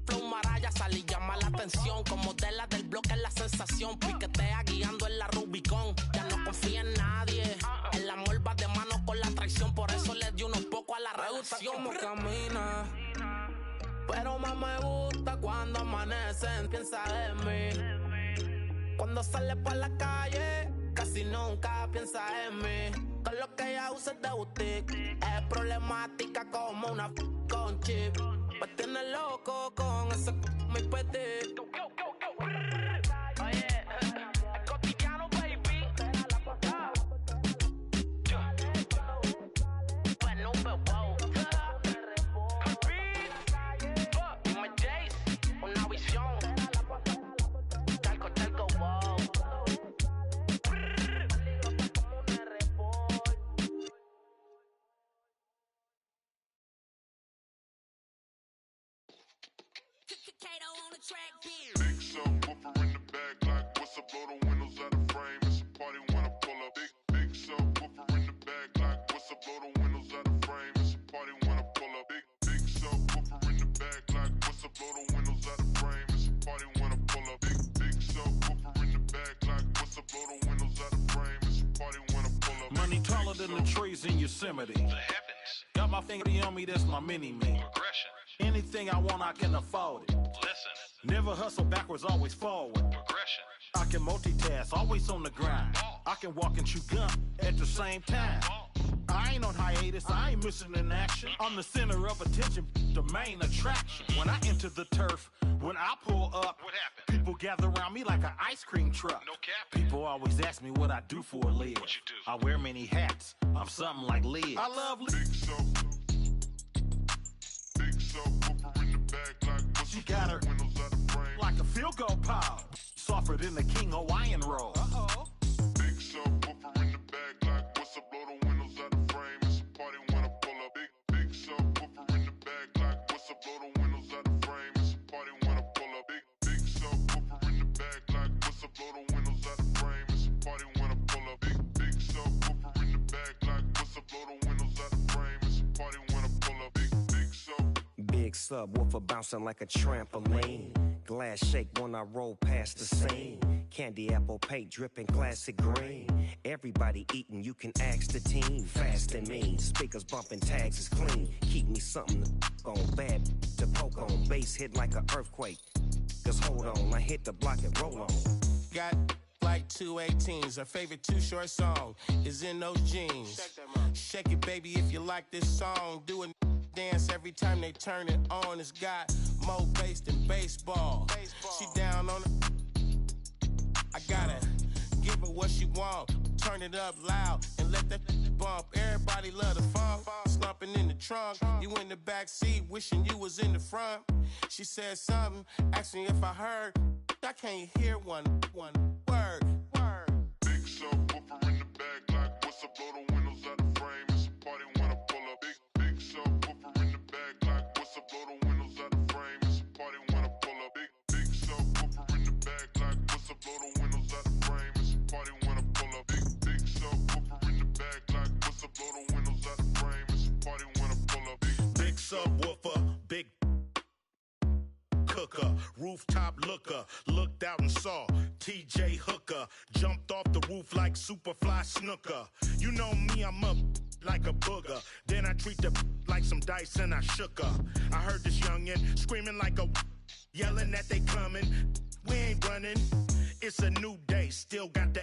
flow maraya. Sale y llama la atención. Como de la del bloque es la sensación. Piquetea guiando en la Rubicon. Ya no confía en nadie. El amor va de mano con la traición. Por eso le dio unos pocos a la relación. Me gusta cómo camina, esencia piensa en mí. Cuando sale por la calle, casi nunca piensa en mí. Con lo que ella usa es de boutique. Es problemática como una con chip. Me tiene loco con ese muy petit. Oye, es cotidiano, baby. Bueno, wow. Dime Jace, una visión. Talco, wow. Kato on the track, Big subwoofer in the back, like what's up? Blow the windows out of frame. It's a party when I pull up. Big subwoofer in the back, like what's up? Blow the windows out of frame. It's a party when I pull up. Big subwoofer in the back, like what's up? Blow the windows out of frame. It's a party when I pull up. Big subwoofer in the back, like what's up? Blow the windows out of frame. It's a party when I pull up. Money taller than the trees in Yosemite. The heavens. Got my finger on me, that's my mini-me. Progression. Anything I want, I can afford it. Listen. Never hustle backwards, always forward. Progression. I can multitask, always on the grind. I can walk and chew gum at the same time. I ain't on hiatus, I ain't missing in action. I'm the center of attention, the main attraction. When I enter the turf, when I pull up, what happened? People gather around me like an ice cream truck. No cap. People always ask me what I do for a live. What you do? I wear many hats, I'm something like Liz. I love Big subwoofer in the back, like what's she got her windows out of frame. Like a field goal pile, softer than the King Hawaiian roll. Big subwoofer in the back, like what's up? Blow the windows out of frame. It's a party when I pull up. Big subwoofer in the back, like what's up? Blow the windows out of frame. It's a party when I pull up. Big subwoofer in the back, like what's up? Blow the windows out of frame. It's a party when I pull up. Big subwoofer in the back, like what's up? Blow the windows out of frame. It's a party when I pull up. Big subwoofer bouncing like a trampoline. Glass shake when I roll past the scene. Candy apple paint dripping classic green. Everybody eating, you can ask the team. Fast and mean, speakers bumping, tags is clean. Keep me something to on, bad to poke on. Bass hit like an earthquake. Cause hold on, I hit the block and roll on. Got like 218s. Her favorite Too Short song is In Those Jeans. Shake it, baby, if you like this song. Do a dance every time they turn it on. It's got more bass than baseball. She down on it. I gotta give her what she want. Turn it up loud and let that bump. Everybody love the funk. Slumping in the trunk. You in the back seat, wishing you was in the front. She said something, asked me if I heard. I can't hear one word. Big subwoofer in the back, like what's up? Blow the windows out the frame. It's a party when I pull up. Big subwoofer in the back, like what's up? Blow the windows out the frame. It's a party when I pull up. Big subwoofer in the back, like what's up? Blow the windows out the frame. It's a party when I pull up. Big subwoofer in the back, like what's up? Blow the windows out the frame. It's a party when I pull up. Big subwoofer, big cooker, rooftop looker, looked out and saw TJ Hooker, jumped off the roof like Superfly Snooker. You know me, I'm up like a booger. Then I treat the like some dice and I shook her. I heard this youngin' screaming like a yelling that they coming. We ain't running. It's a new day, still got the.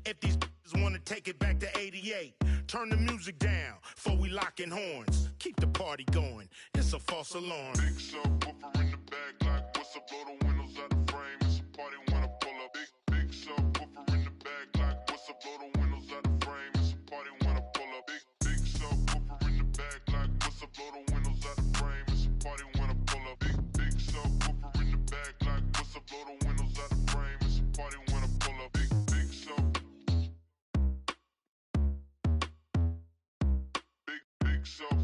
If these wanna take it back to 88, turn the music down before we locking horns. Keep the party going. It's a false alarm. Big subwoofer in the back, like what's up? Blow the windows out the frame. It's a party when I pull up. Big subwoofer in the back, like what's up? Blow the windows out the frame. It's a party when I pull up. Big subwoofer in the back, like what's up? Blow the windows out the frame. It's a party when I pull up. Big subwoofer in the back, like what's up? Blow the windows out the frame. It's a party when I pull up. Big sub. Big sub.